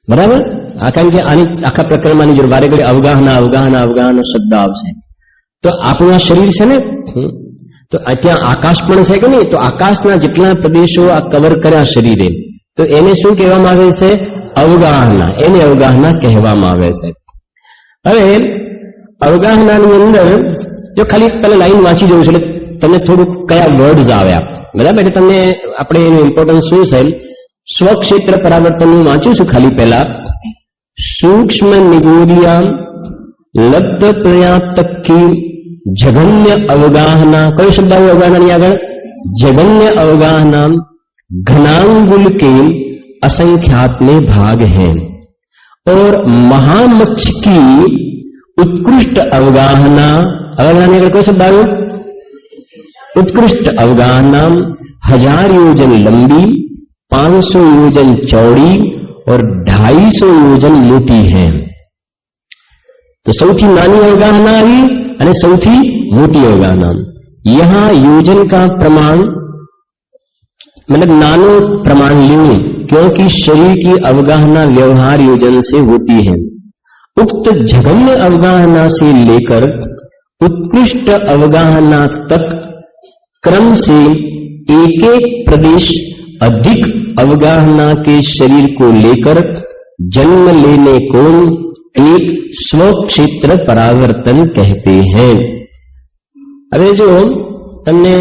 બરાબર? કારણ કે આની આખા પ્રકરણમાં જો વારે ઘડી અવગાહના શબ્દ આવશે તો આપણું આ શરીર છે ને, તો ત્યાં આકાશ પણ છે કે નહીં? તો આકાશના જેટલા પ્રદેશો આ કવર કર્યા શરીરે, તો એને શું કહેવામાં આવે છે? અવગાહના. એને અવગાહના કહેવામાં આવે છે. હવે અવગાહનાની અંદર જો ખાલી પહેલા લાઈન વાંચી જવું છે એટલે તમને થોડુંક કયા વર્ડ્સ આવ્યા, બરાબર? એટલે તમને આપણે એનું ઇમ્પોર્ટન્સ શું છે, સ્વક્ષેત્ર પરાવર્તન હું વાંચું છું ખાલી પહેલા. સૂક્ષ્મ નિગોડિયામ લબ્ધ પ્રયાતકી જગન્ય અવગાહના. કયો શબ્દ આવ્યો અવગાહનાની આગળ? जगन्य अवगाहनाम घनांगुल के असंख्यात में भाग है और महामच्छ की उत्कृष्ट अवगाहना, अवगाहना का कोई शब्द आयो? उत्कृष्ट अवगाहना 1000 योजन लंबी, 500 योजन चौड़ी और 250 योजन मोटी है. तो सौथी नानी अवगाहना आई और सौथी मोटी अवगाहना. यहां योजन का प्रमाण मतलब नानो प्रमाण लें क्योंकि शरीर की अवगाहना व्यवहार योजन से होती है. उक्त जघन्य अवगाहना से लेकर उत्कृष्ट अवगाहना तक क्रम से एक एक प्रदेश अधिक अवगाहना के शरीर को लेकर जन्म लेने को एक स्वक्षेत्र परावर्तन कहते हैं. હવે જો તમને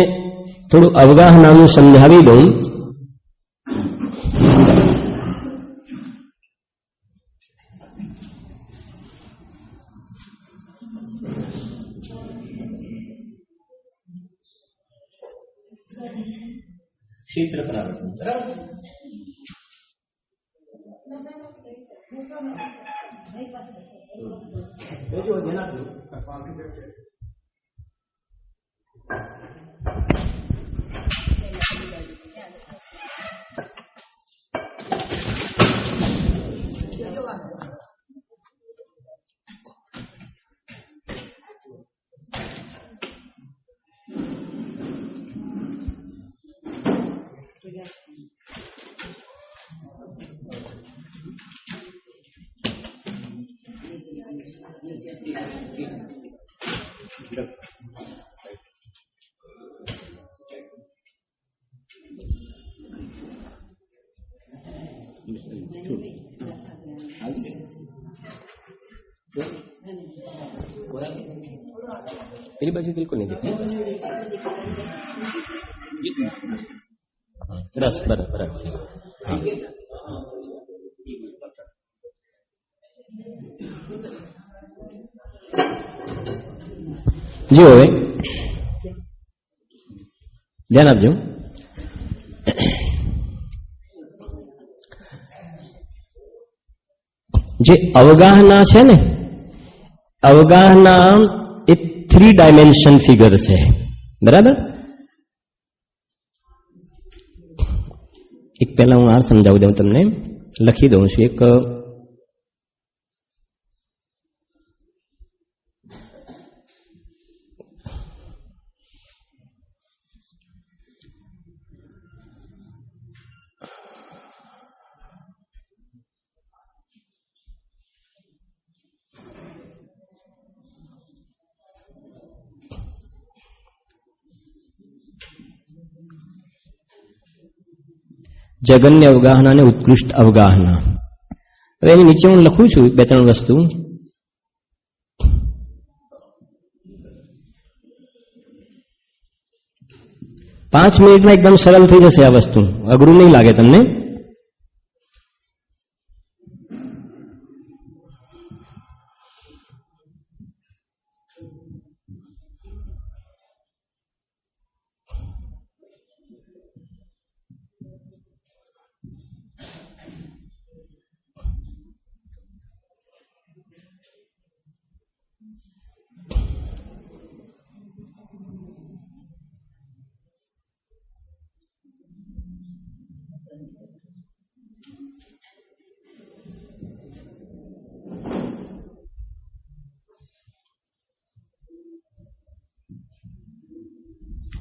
થોડું અવગાહનાનું સમજાવી દઉં. ક્ષેત્ર પરાવર્તન બરાબર. मेरी बाजू बिल्कुल नहीं दिखी. रस बराबर जी હવે ધ્યાન આપજો. જે અવગાહના છે ને, અવગાહના એ 3 ડાયમેન્શન ફિગર છે બરાબર. એક પહેલા હું આ સમજાવી દઉં, તમને લખી દઉં છું. એક જગન્ય અવગાહના અને ઉત્કૃષ્ટ અવગાહના. હવે એની નીચે હું લખું છું 2-3 વસ્તુ. પાંચ મિનિટમાં એકદમ સરળ થઈ જશે આ વસ્તુ, અઘરું નહીં લાગે તમને.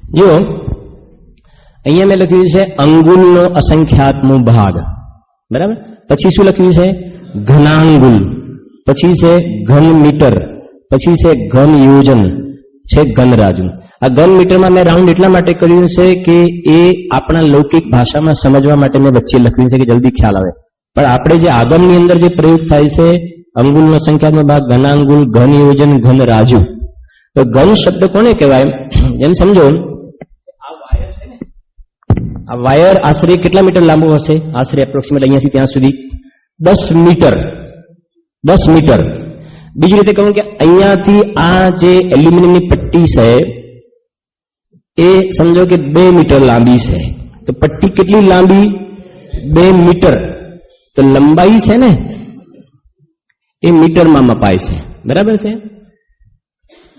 જો અહીંયા મેં લખ્યું છે અંગુલનો અસંખ્યાતનો ભાગ, બરાબર. પછી શું લખ્યું છે? ઘનાંગુલ, પછી છે ઘન મીટર, પછી છે ઘન યોજન, છે ઘનરાજુ. આ ઘન મીટરમાં મેં રાઉન્ડ એટલા માટે કર્યું છે કે એ આપણા લૌકિક ભાષામાં સમજવા માટે મેં વચ્ચે લખ્યું છે કે જલ્દી ખ્યાલ આવે. પણ આપણે જે આગમની અંદર જે પ્રયોગ થાય છે અંગુલનો સંખ્યાત્મક ભાગ, ઘનાંગુલ, ઘન યોજન, ઘન રાજુ. તો ઘન શબ્દ કોને કહેવાય? જેમ સમજો આ વાયર આશરે કેટલા મીટર લાંબો હશે? આશરે એપ્રોક્સિમેટ અહીંયાથી ત્યાં સુધી 10 મીટર. 10 મીટર. બીજી રીતે કહું કે અહીંયાથી આ જે એલ્યુમિનિયમની પટ્ટી છે એ સમજો કે 2 મીટર લાંબી છે. તો પટ્ટી કેટલી લાંબી? 2 મીટર. તો લંબાઈ છે ને એ મીટરમાં મપાય છે, બરાબર છે?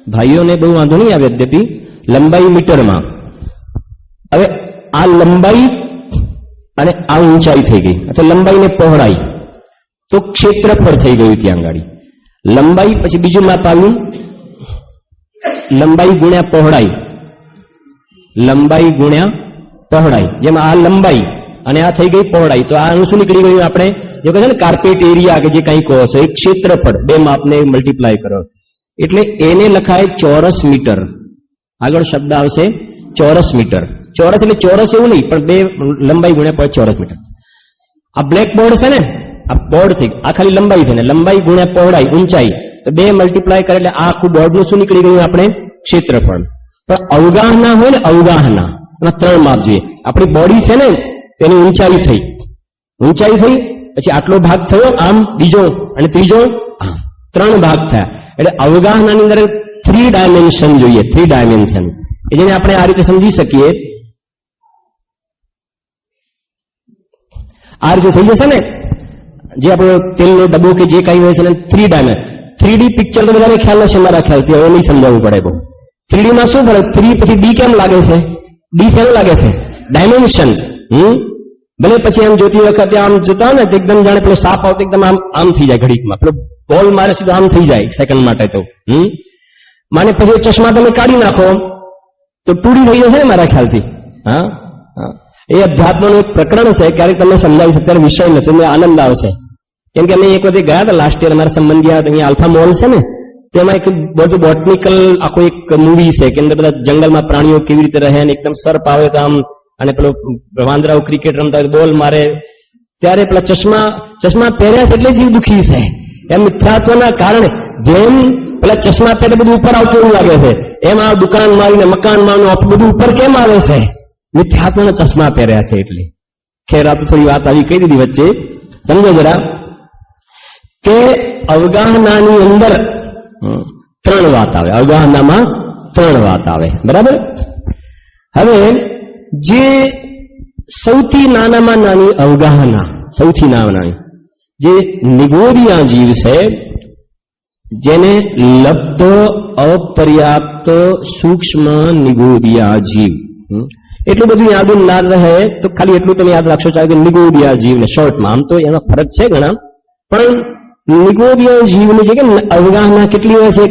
ભાઈઓને બહુ વાંધો નહીં આવે અદ્યપી, લંબાઈ મીટરમાં. હવે આ લંબાઈ અને આ ઊંચાઈ થઈ ગઈ, અથવા લંબાઈ ને પહોળાઈ, તો ક્ષેત્રફળ થઈ ગયું ત્યાં આગળ. લંબાઈ પછી બીજું માપ આવ્યું, લંબાઈ ગુણ્યા પહોળાઈ, લંબાઈ ગુણ્યા પહોળાઈ. જેમાં આ લંબાઈ અને આ થઈ ગઈ પહોળાઈ, તો આ શું નીકળી ગયું? આપણે જે કહે છે ને કાર્પેટ એરિયા કે જે કંઈ કહો છો, એક ક્ષેત્રફળ, બે માપને મલ્ટીપ્લાય કરો એટલે એને લખાય ચોરસ મીટર. આગળ શબ્દ આવશે ચોરસ મીટર. ચોરસ એટલે ચોરસ એવું નહીં, પણ બે લંબાઈ ગુણ્યા ચોરસ મીટર. આ બ્લેક બોર્ડ છે ને, આ બોર્ડ થઈ આ ખાલી લંબાઈ છે ને, લંબાઈ ગુણ્યા પહોળાઈ ઊંચાઈ, તો બે મલ્ટીપ્લાય કરે એટલે આ આખું બોર્ડનું શું નીકળી ગયું? આપણે ક્ષેત્રફળ. પણ અવગાહના હોય ને, અવગાહના એમાં 3 માપ જોઈએ. આપણી બોડી છે ને તેની ઊંચાઈ થઈ, પછી આટલો ભાગ થયો આમ, બીજો અને ત્રીજો આમ, 3 ભાગ થયા. એટલે અવગાહનાની અંદર 3 ડાયમેન્શન જોઈએ, 3 ડાયમેન્શન, કે જેને આપણે આ રીતે સમજી શકીએ. આ રીતે થઈ જશે ને, જે આપણો તેલનો ડબ્બો કે જે કઈ હોય છે 3 ડાયમેન્શન. 3D પિક્ચર તો બધાને ખ્યાલ હશે મારા ખ્યાલથી, હવે નહીં સમજાવવું પડે બહુ. 3D માં શું ફરક? 3 પછી D કેમ લાગે છે? D શેનું લાગે છે? ડાયમેન્શન. ભલે પછી આમ જોતી વખતે આમ જોતા હોય ને એકદમ જાણે પેલો સાપ આવતો એકદમ આમ થઈ જાય ઘડીકમાં, પેલો બોલ મારે સીધો આમ થઈ જાય 1 સેકન્ડ માટે. તો માને પછી ચશ્મા તમે કાઢી નાખો તો 2D થઈ જશે ને મારા ખ્યાલથી. હા, એ અધ્યાત્મનું એક પ્રકરણ છે, ક્યારેક તમને સમજાવીશ, અત્યારે વિષય નથી, તમને આનંદ આવશે. કેમ કે અમે એક વખતે ગયા હતા લાસ્ટ યર, અમારા સંબંધી અહીંયા આલ્ફા મોલ છે ને, તેમાં એક બધું બોટનિકલ આખો એક મૂવી છે કે અંદર બધા જંગલમાં પ્રાણીઓ કેવી રીતે રહે, અને એકદમ સર્પ આવે તો આમ, અને પેલો વાંદરાઓ ક્રિકેટ રમતા હોય બોલ મારે, ત્યારે પેલા ચશ્મા પહેર્યા છે એટલે જીવ દુખી છે. એમ મિથ્યાત્વના કારણે જેમ પેલા ચશ્મા પહેરે બધું ઉપર આવતું એવું લાગે છે, એમ આ દુકાન મારીને મકાન મારનું બધું ઉપર કેમ આવે છે? મિથ્યાત્વના ચશ્મા પહેર્યા છે એટલે. ખેર આ તો થોડી વાત આવી કહી દીધી વચ્ચે, સમજો જરા. કે અવગાહનાની અંદર 3 વાત આવે, અવગાહનામાં 3 વાત આવે, બરાબર. હવે જે સૌથી નાનામાં નાની અવગાહના, સૌથી નાની જે નિગોરિયા જીવ છે, જેને લબ્ધ અપર્યાપ્ત સૂક્ષ્મ નિગોરિયા જીવ, એટલું બધું યાદ ના રહે તો ખાલી એટલું તમે યાદ રાખશો ચાલે કે નિગોરિયા જીવને શોર્ટમાં. આમ તો એનો ફરક છે ઘણા, પણ નિગોરિયા જીવની છે કે અવગાહના કેટલી હોય છે?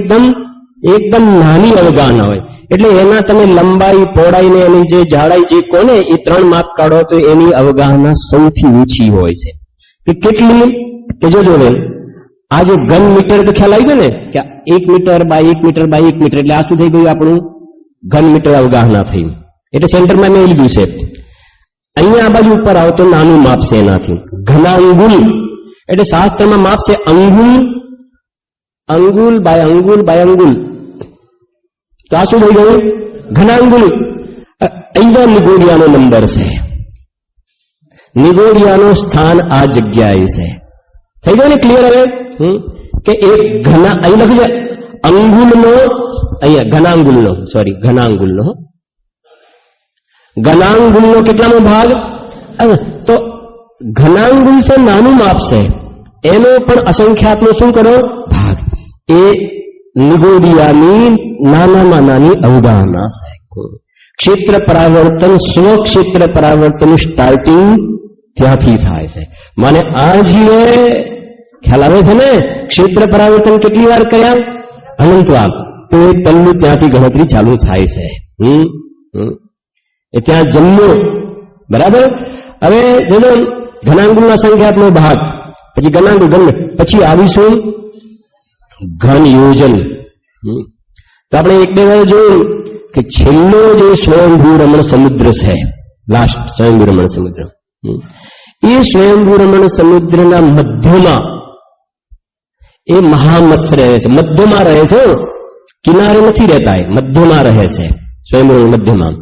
એકદમ નાની અવગાહના હોય. એટલે એના તમે લંબાઈ, પહોળાઈ ને એની જે જાડાઈ જે કોને એ 3 માપ કાઢો તો એની અવગાહના સૌથી ઓછી હોય છે. કે કેટલી? કે જો આ જે ઘન મીટર તો ખ્યાલ આવી ગયો ને કે 1 metre by 1 metre by 1 metre, એટલે આ શું થઈ ગયું? આપણું ઘન મીટર અવગાહના થઈ. એટલે સેન્ટરમાં મેં લીધું છે. અહીંયા આ બાજુ ઉપર આવો તો નાનું માપ છે એનાથી. ઘનાંગુલ એટલે શાસ્ત્રમાં માપ છે અંગુલ બાય અંગુલ બાય અંગુલ. તો આ શું થઈ ગયું? ઘનાંગુલ. અહીંયા નિગોરિયાનો નંબર છે, નિગોરિયાનું સ્થાન આ જગ્યાએ છે. થઈ ગયું ને ક્લિયર? હવે કે એક ઘના અહીં લખ્યું છે અંગુલનો, અહીંયા ઘનાંગુલનો, સોરી ઘનાંગુલનો, ઘનાંગુલનો કેટલામો ભાગ? તો ઘનાંગુલ છે નાનું માપ છે, એનો પણ અસંખ્યાતનો શું કરો? ભાગ. એ નિગોરિયાની નાનામાં નાની અવગાહના છે. ક્ષેત્ર પરાવર્તન, સ્વક્ષેત્ર પરાવર્તનનું સ્ટાર્ટિંગ ત્યાંથી થાય છે. મને આ જીવે ખ્યાલ આવે છે ને, ક્ષેત્ર પરાવર્તન કેટલી વાર કર્યા? અનંત વાર. તો એ તલનું ત્યાંથી ગણતરી ચાલુ થાય છે. એ ત્યાં જન્મ્યો, બરાબર. હવે જોજો ઘનાંગુલના સંખ્યાત્મક ભાગ, પછી ઘનાંગુલ ઘન, પછી આવીશું ઘન યોજન. તો આપણે એક બે વાર જોયું કે છેલ્લો જે સ્વયંભૂ રમણ સમુદ્ર છે, લાસ્ટ સ્વયંભૂ રમણ સમુદ્ર, એ સ્વયંભૂ રમણ સમુદ્રના મધ્યમાં એ મહામત્સ્ય રહે છે. મધ્યમાં રહે છે, કિનારે નથી રહેતા, એ મધ્યમાં રહે છે, સ્વયંભૂ મધ્યમાં.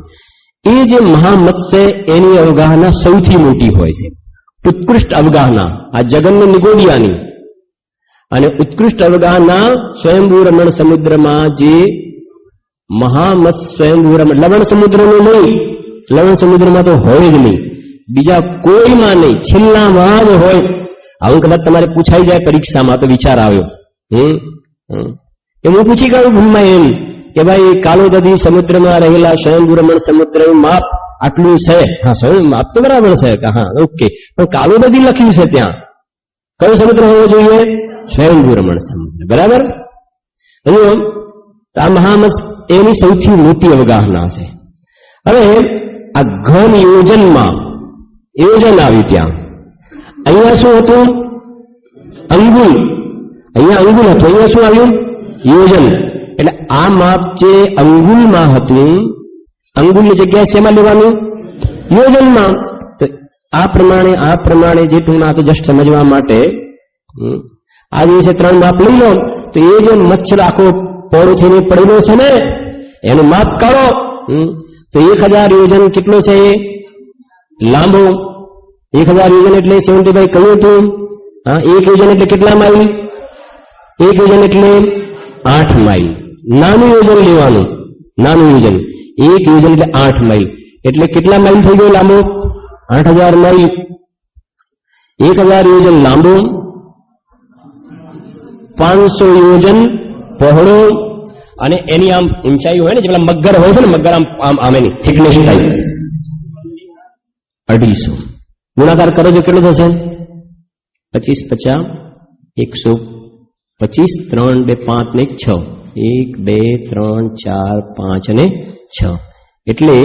એ જે મહામત્સ્ય એની અવગાહના સૌથી મોટી હોય છે, ઉત્કૃષ્ટ અવગાહના આ જગનની નિગોડિયાની, અને ઉત્કૃષ્ટ અવગાહના સ્વયંભૂ રમણ સમુદ્રમાં જે મહામત્સ્ય સ્વયંભૂ રમણ, લવણ સમુદ્રનું નહીં, લવણ સમુદ્રમાં તો હોય જ નહીં, બીજા કોઈમાં નહીં, છેલ્લામાં જ હોય. આવું કદાચ તમારે પૂછાઈ જાય પરીક્ષામાં તો વિચાર આવ્યો, હું પૂછી ગયું ભૂલમાં એમ કે ભાઈ કાલોદદી સમુદ્રમાં રહેલા સ્વયંભૂ રમણ સમુદ્રનું માપ આટલું છે. હા, સ્વયં માપ તો બરાબર છે કે હા ઓકે, પણ કાલોદદી લખ્યું છે ત્યાં, કયો સમુદ્ર હોવો જોઈએ? સ્વયંભૂ રમણ સમુદ્ર, બરાબર. આ મહામત્સ્ય એની સૌથી મોટી અવગાહના છે. હવે આ ઘન યોજનમાં યોજન આવ્યું ત્યાં. અહીંયા શું હતું? અંગુલ. અહીંયા અંગુલ હતું, અહીંયા શું આવ્યું? યોજન. એટલે આ માપ જે અંગુલમાં હતું, અંગુલની જગ્યાએ શેમાં લેવાનું? યોજનમાં. તો આ પ્રમાણે જેટલું ના તો જસ્ટ સમજવા માટે આ દિવસે 3 માપ લઈ લો. તો એ જે મચ્છર આખો પોળો થઈને પડેલો છે ને, એનું માપ કાઢો. તો 1000 યોજન કેટલો છે? લાંબો. 1000 યોજન એટલે 75 કહ્યું હતું. હા, 1 યોજન એટલે કેટલા માઇલ? 1 યોજન એટલે 8 માઇલ. નાનું યોજન લેવાનું, નાનું યોજન. 1 યોજન એટલે 8 માઇલ. એટલે કેટલા માઇલ થઈ ગયો લાંબો? 8000 માઇલ. 1000 યોજન લાંબો, 500 યોજન પહોળો, અને એની આમ ઊંચાઈ હોય ને, જે પેલા મગર હોય છે ને, મગર આમ એની થિકનેસ થાય 250. ગુણાકાર કરો જો કેટલો થશે? 25 50 125, 3 2 5 ને 6, 1 2 3 4 5 અને 6, એટલે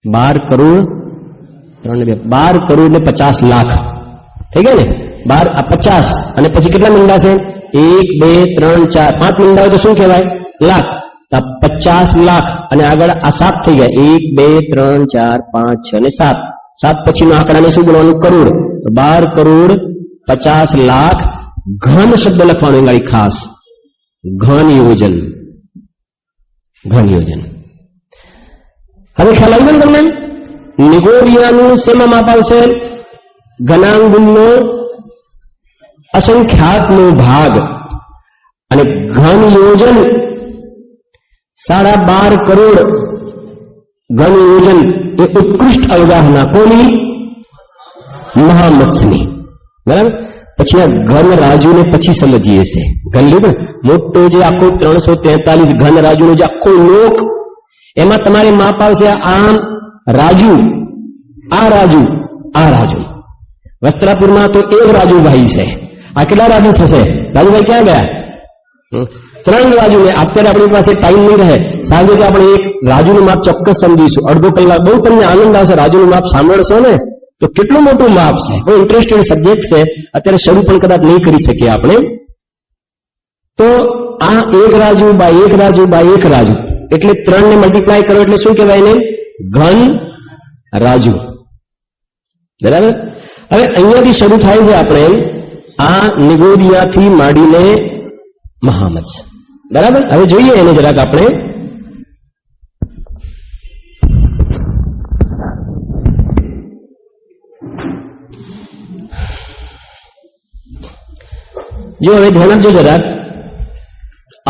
12 કરોડ 12 કરોડ ને 50 લાખ થઈ ગયા ને. 50 અને પછી કેટલા મીંડા છે? 1 2 3 4 5 મીંડા હોય તો શું કહેવાય? લાખ. 50 લાખ અને આગળ આ 7 થઈ ગયા. 1 2 3 4 5 6 અને 7. 7 પછીનો આંકડાને શું બોલવાનું? કરોડ. તો 12 કરોડ 50 લાખ. ઘન શબ્દ લખવાનો ગાડી ખાસ, ઘન યોજન. ઘન યોજન. હવે ખ્યાલ આવ્યો ને તમને? નિગોડિયાનું શેમાં માપ આવશે? ઘનાંગુલનો અસંખ્યાતનો ભાગ, અને ઘન યોજન 12.5 કરોડ. ઘન યોજન એ ઉત્કૃષ્ટ અવગાહના કોની? મહામત્સ્યની, બરાબર. પછી આ ઘન રાજુને પછી સમજીએ છે. ઘન લીધું મોટો જે આખો 343 ઘન રાજુનો જે આખો લોક, એમાં તમારે માપ આવશે આમ રાજુ, આ રાજુ, આ રાજુ. વસ્ત્રાપુરમાં તો 1 રાજુભાઈ છે. આ કેટલા રાજુ થશે? રાજુભાઈ ક્યાં ગયા? 3 રાજુ. ને અત્યારે આપણી પાસે ટાઈમ નહીં રહે, સાંજે તો આપણે એક રાજુનું માપ ચોક્કસ સમજીશું. અડધો કલાક બહુ તમને આનંદ આવશે. રાજુનું માપ સાંભળશો ને તો કેટલું મોટું માપ છે. બહુ ઇન્ટરેસ્ટેડ સબ્જેક્ટ છે. અત્યારે શરૂ પણ કદાચ નહીં કરી શકીએ આપણે. તો આ 1 રાજુ બાય 1 રાજુ બાય 1 રાજુ એટલે 3 ને મલ્ટીપ્લાય કરો એટલે શું કહેવાય ને? ઘન રાજુ, બરાબર. હવે અહીંયાથી શરૂ થાય છે આપણે આ નિગોડિયાથી માંડીને મહામત્સ્ય, બરાબર. હવે જોઈએ એને જરાક આપણે. જો હવે ધ્યાન આપજો જરાક.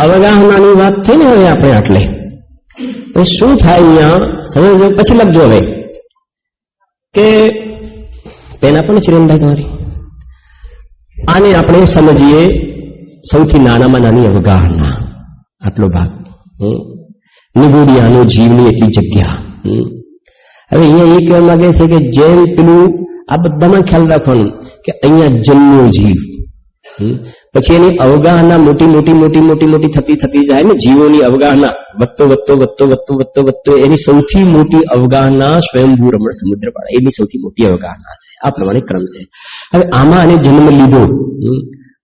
અવગાહનાની વાત થઈ ને હવે આપણે આટલે શું થાય અહીંયા સમજો. પછી લખજો હવે કે પેન આપો ને ચિરનભાઈ તમારી. આને આપણે સમજીએ સૌથી નાનામાં નાની અવગાહના, આટલો ભાગ. નિગોડિયાનો જીવની એટલી જગ્યા. હવે અહીંયા એ કહેવા માંગે છે કે જેમ પેલું આ બધામાં ખ્યાલ રાખવાનું કે અહીંયા જન્મ્યો જીવ, પછી એની અવગાહના મોટી મોટી મોટી મોટી મોટી થતી થતી જાય ને, જીવોની અવગાહના વધતો એની સૌથી મોટી અવગાહના સ્વયંભૂ રમણ સમુદ્રપાળ, એની સૌથી મોટી અવગાહના છે. આ પ્રમાણે ક્રમ છે. હવે આમાં આને જન્મ લીધો,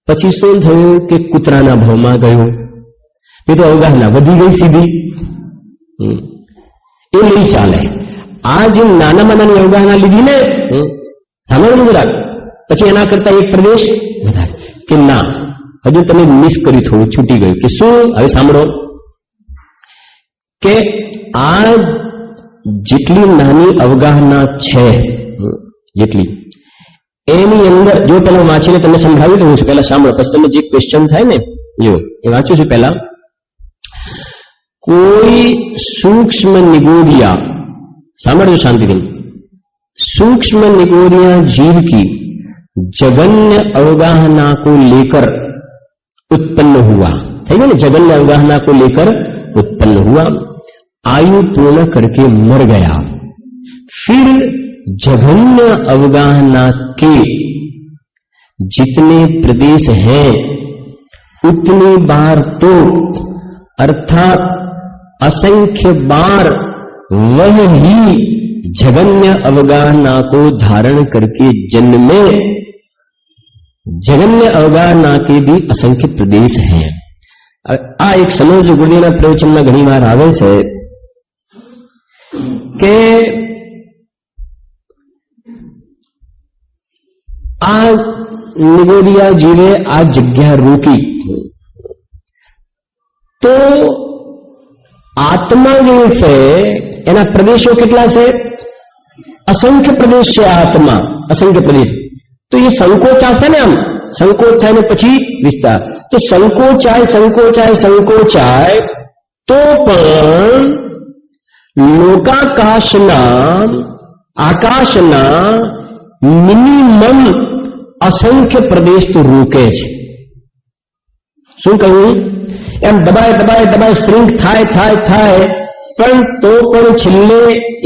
પછી શું થયું કે કૂતરાના ભાવમાં ગયો, એ તો અવગાહના વધી ગઈ સીધી, એ નહીં ચાલે. આ જે નાનામાં નાની અવગાહના લીધી ને, સાંભળવું જરાક, પછી એના કરતા એક પ્રદેશ વધારે કે ના, હજુ તમે મિસ કરી, થોડું છૂટી ગયું. કે શું? હવે સાંભળો કે આ જેટલી નાની અવગાહના છે, જેટલી એની અંદર જો પેલા વાંચીને તમે સંભળાવી દઉં છું, પેલા સાંભળો, પછી તમે જે ક્વેશ્ચન થાય ને, જો એ વાંચું છું. પેલા કોઈ સૂક્ષ્મ निगोरिया, सामर्थ्य शांति दिन, सूक्ष्म निगोरिया जीव की जगन्य अवगाहना को लेकर उत्पन्न हुआ, ठीक है ना, जगन्य अवगाहना को लेकर उत्पन्न हुआ, आयु पूर्ण करके मर गया, फिर जघन्य अवगाहना के जितने प्रदेश हैं उतनी बार तो अर्थात असंख्य बार वह ही जगन्य अवगाहना को धारण करके जन्मे, जगन्य अवगाहना के भी असंख्य प्रदेश हैं. આ એક સમજ ગુરુદેવના પ્રવચનમાં ઘણી વાર આવે છે કે આ નિગોરિયા જીવે આ જગ્યા રોકી તો આત્મા જે છે એના પ્રદેશો કેટલા છે? અસંખ્ય પ્રદેશ છે આત્મા, અસંખ્ય પ્રદેશ. તો એ સંકોચાશે ને, આમ સંકોચ થાય ને પછી વિસ્તાર, તો સંકોચાય સંકોચાય સંકોચાય તો પણ લોકાકાશના, આકાશના મિનિમમ અસંખ્ય પ્રદેશ તો રોકે છે. શું કહ્યું? એમ દબાય દબાય દબાય શ્રિંક થાય થાય થાય, પણ તો પણ છેલ્લે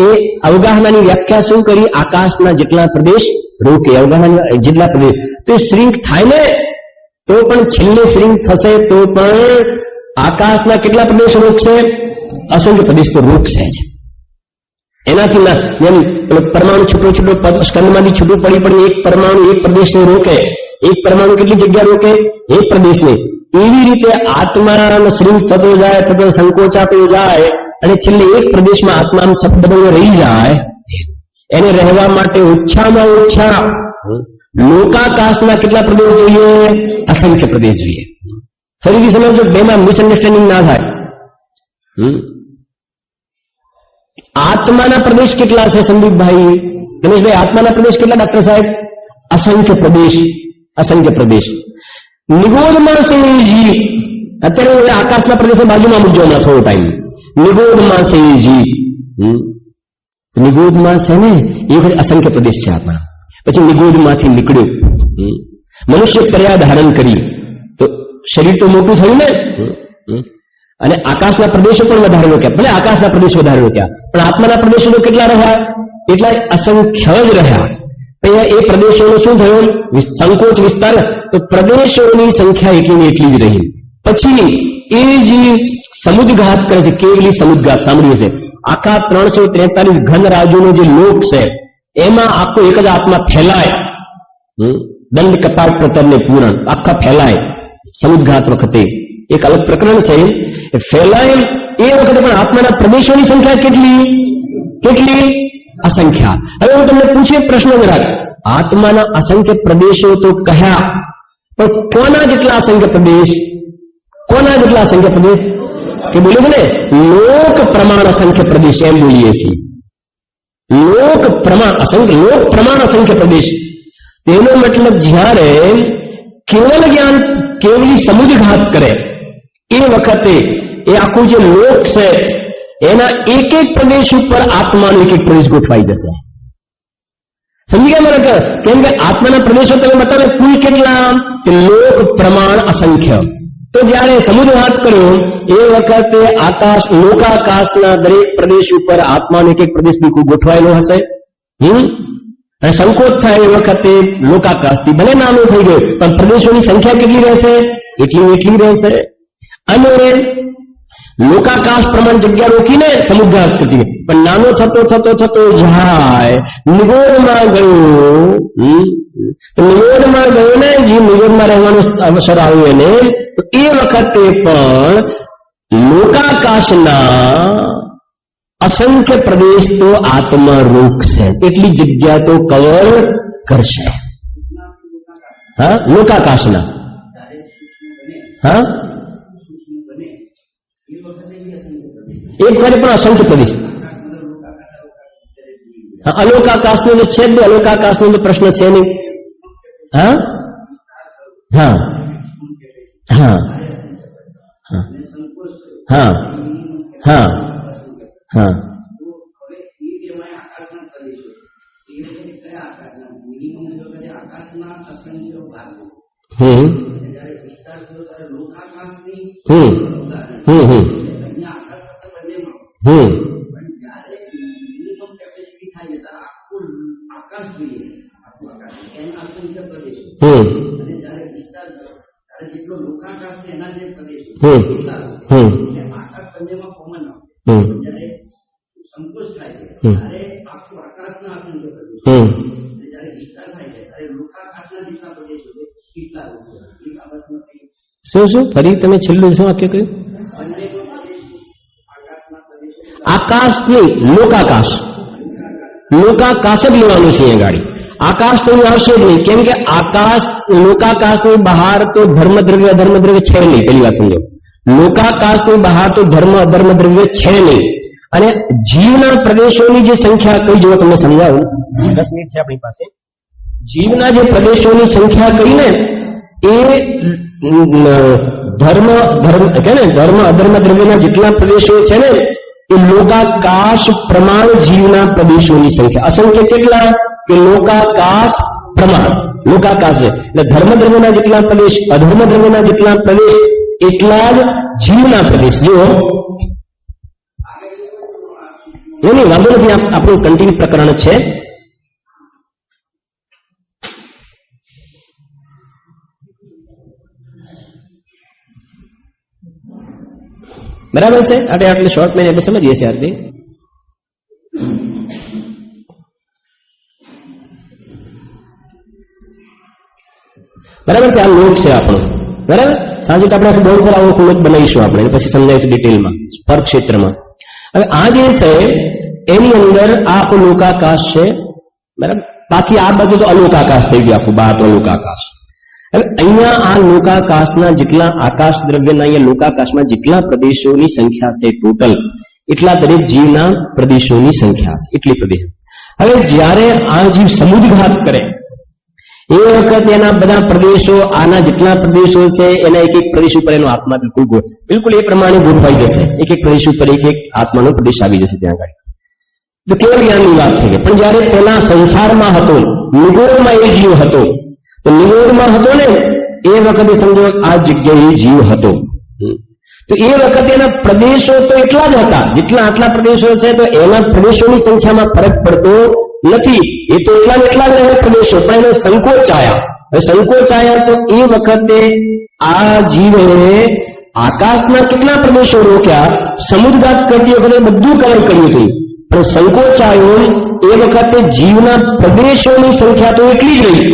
એ અવગાહનાની વ્યાખ્યા શું કરી? આકાશના જેટલા પ્રદેશ રોકે, અવગાહના જેટલા પ્રદેશ, તો એ શ્રિંક થાય ને, તો પણ છેલ્લે શ્રિંક થશે તો પણ આકાશના કેટલા પ્રદેશ રોકશે? અસંખ્ય પ્રદેશ તો રોકશે જ. એનાથી ના જેમ પરમાણુ છૂટો છૂટો સ્કંદમાંથી છૂટું પડી પડી એક પરમાણુ એક પ્રદેશને રોકે, એક પરમાણુ કેટલી જગ્યા રોકે? એક પ્રદેશને. એવી રીતે આત્માનો શ્રિંક થતો જાય, થતો સંકોચાતો જાય, અને છેલ્લે એક પ્રદેશમાં આત્મા શબ્દ રહી જાય. એને રહેવા માટે ઓછામાં ઓછા લોકાકાશના કેટલા પ્રદેશ જોઈએ? અસંખ્ય પ્રદેશ જોઈએ. ફરીથી સમજો, બેમાં મિસઅન્ડરસ્ટેન્ડિંગ ના થાય. આત્માના પ્રદેશ કેટલા છે સંદીપભાઈ, ગણેશભાઈ? આત્માના પ્રદેશ કેટલા ડોક્ટર સાહેબ? અસંખ્ય પ્રદેશ, અસંખ્ય પ્રદેશ. નિગોદમાં છે જીવ, અત્યારે આકાશના પ્રદેશની બાજુમાં મૂકજો હમણાં થોડો ટાઈમ. નિગોદમાં છે જીવ, નિગોદમાં છે ને એ વખતે અસંખ્ય પ્રદેશ છે આત્મા. પછી નિગોદમાંથી નીકળ્યો, મનુષ્ય પર્યા ધારણ કરી, તો શરીર તો મોટું થયું ને, અને આકાશના પ્રદેશો પણ વધારે રોક્યા. ભલે આકાશના પ્રદેશો વધારે રોક્યા, પણ આત્માના પ્રદેશો તો કેટલા રહ્યા? એટલા અસંખ્ય જ રહ્યા. એ પ્રદેશોનું શું થયું? સંકોચ વિસ્તાર. તો પ્રદેશોની સંખ્યા એટલી ને એટલી જ રહી. પછી એ જે સમુદ્ઘાત કરે છે, કેવલી સમુદ્ઘાત સાંભળ્યું છે, આખા 343 ઘન રાજ્યોનો જે લોક છે એમાં આખો એક જ આત્મા ફેલાય, દંડ કપાળ પ્રતરને પૂરણ આખા ફેલાય સમુદ્ઘાત વખતે. એક અલગ પ્રકરણ છે. ફેલાય એ વખતે પણ આત્માના પ્રદેશોની સંખ્યા કેટલી? કેટલી? અસંખ્યા. હવે હું તમને પૂછું એક પ્રશ્ન જરાક, આત્માના અસંખ્ય પ્રદેશો તો કહ્યા, પણ કોના જેટલા અસંખ્ય પ્રદેશ? કોના જેટલા અસંખ્ય પ્રદેશ? કે બોલે છે ને લોક પ્રમાણ અસંખ્ય પ્રદેશ, એમ બોલીએ છીએ. લોક પ્રમાણ અસંખ્ય, લોક પ્રમાણ અસંખ્ય પ્રદેશ. તેનો મતલબ જ્યારે કેવલ જ્ઞાન કેવલી સમુદ્ઘાત કરે એ વખતે એ આખું જે લોક છે એના એક એક પ્રદેશ ઉપર આત્માનો એક એક પ્રદેશ ગોઠવાઈ જશે. સમજી ગયા મને? કેમ કે આત્માના પ્રદેશો તમે બતાવે કુલ કેટલા? કે લોક પ્રમાણ અસંખ્ય. તો જયારે સમુદ્ઘાત કર્યો એ વખતે આકાશ, લોકાકાશના દરેક પ્રદેશ ઉપર આત્માનો એક એક પ્રદેશ બિલકુલ ગોઠવાયેલો હશે. અને સંકોચ થાય એ વખતે લોકાકાશથી ભલે નાનું થઈ ગયું પણ પ્રદેશોની સંખ્યા કેટલી રહેશે? એટલી રહેશે. અને લોકાકાશ પ્રમાણ જગ્યા રોકીને સમુદ્ર કરતી પણ નાનો થતો જાય નિગોડમાં ગયો ને જે નિગોડમાં રહેવાનો અવસર આવ્યો એને તો એ વખતે પણ લોકાકાશના અસંખ્ય પ્રદેશ તો આત્મા રોકશે, એટલી જગ્યા તો કવર કરશે. હા, લોકાકાશના. હા, એક વખતે પણ અસંખ્ય પ્રદેશ. અલોકાકાશનો તો છે જ, અલોકાકાશનો તો પ્રશ્ન છે નહીં. હા હા હા હા હા હા શું ફરી તમે છેલ્લું શું વાક્ય કહ્યું? આકાશ નહીં, લોકાકાશ. લોકાકાશ જ લેવાનું છે અહીંયા ગાડી. આકાશ તો આવશે જ નહીં, કેમ કે આકાશ લોકાકાશની બહાર તો ધર્મ દ્રવ્ય અધર્મ દ્રવ્ય છે નહીં. પેલી વાત સમજો, લોકાકાશની બહાર તો ધર્મ અધર્મ દ્રવ્ય છે નહીં. અને જીવના પ્રદેશોની જે સંખ્યા કઈ જો તમને સમજાવું, 10 મિનિટ છે આપણી પાસે. જીવના જે પ્રદેશોની સંખ્યા કઈ ને એ ધર્મ અધર્મ દ્રવ્યના જેટલા પ્રદેશો છે ને એ લોકાકાશ પ્રમાણ જીવના પ્રદેશોની સંખ્યા. અસંખ્ય કેટલા? કે લોકાકાશ પ્રમાણ. લોકાકાશ છે એટલે ધર્મ દ્રવ્યના જેટલા પ્રદેશ અધર્મ દ્રવ્યના જેટલા પ્રદેશ એટલા જ જીવના પ્રદેશ. જો એની વાંધો નથી, આપણું કન્ટિન્યુ પ્રકરણ છે. બરાબર છે? આટલે શોર્ટ મેં આપણે સમજીએ છીએ. આરતી બરાબર છે? આ લોક છે આપણો. બરાબર, સાંજે આપણે બોર્ડ પર આવો ખુલ્લો બનાવીશું આપણે, પછી સમજાવીશું ડિટેલમાં પર ક્ષેત્રમાં. હવે આ જે છે એની અંદર આ આખો લોકાકાશ છે. બરાબર, બાકી આ બધું તો અલોકાકાશ થઈ ગયું, આખું બહાર તો અલોકાકાશ. હવે અહીંયા આ લોકાકાશના જેટલા આકાશ દ્રવ્યના અહીંયા લોકાકાશમાં જેટલા પ્રદેશોની સંખ્યા છે ટોટલ, એટલા દરેક જીવના પ્રદેશોની સંખ્યા છે, એટલી પ્રદેશ. હવે જ્યારે આ જીવ સમુદ્રઘાત કરે એ વખત એના બધા પ્રદેશો, આના જેટલા પ્રદેશો છે એના એક એક પ્રદેશ ઉપર એનો આત્મા બિલકુલ એ પ્રમાણે ગોઠવાઈ જશે. એક એક પ્રદેશ ઉપર એક એક આત્માનો પ્રદેશ આવી જશે ત્યાં આગળ. તો કેવળ જ્ઞાનની વાત છે. પણ જયારે પેલા સંસારમાં હતો, નિગોરમાં એ જીવ હતો, તો નિગોરમાં હતો ને એ વખતે સમજો આ જગ્યાએ જીવ હતો. તો એ વખતે એના પ્રદેશો તો એટલા જ હતા જેટલા આટલા પ્રદેશો છે. તો એના પ્રદેશોની સંખ્યામાં ફરક પડતો નથી. એ તો એટલા જ રહે પ્રદેશો, પણ એને સંકોચાયા. હવે સંકોચાયા તો એ વખતે આ જીવે આકાશના કેટલા પ્રદેશો રોક્યા? સમુદ્રઘાત કરતી વખતે બધું કવર કર્યું હતું, પણ સંકોચાયો એ વખતે જીવના પ્રદેશોની સંખ્યા તો એટલી જ રહી.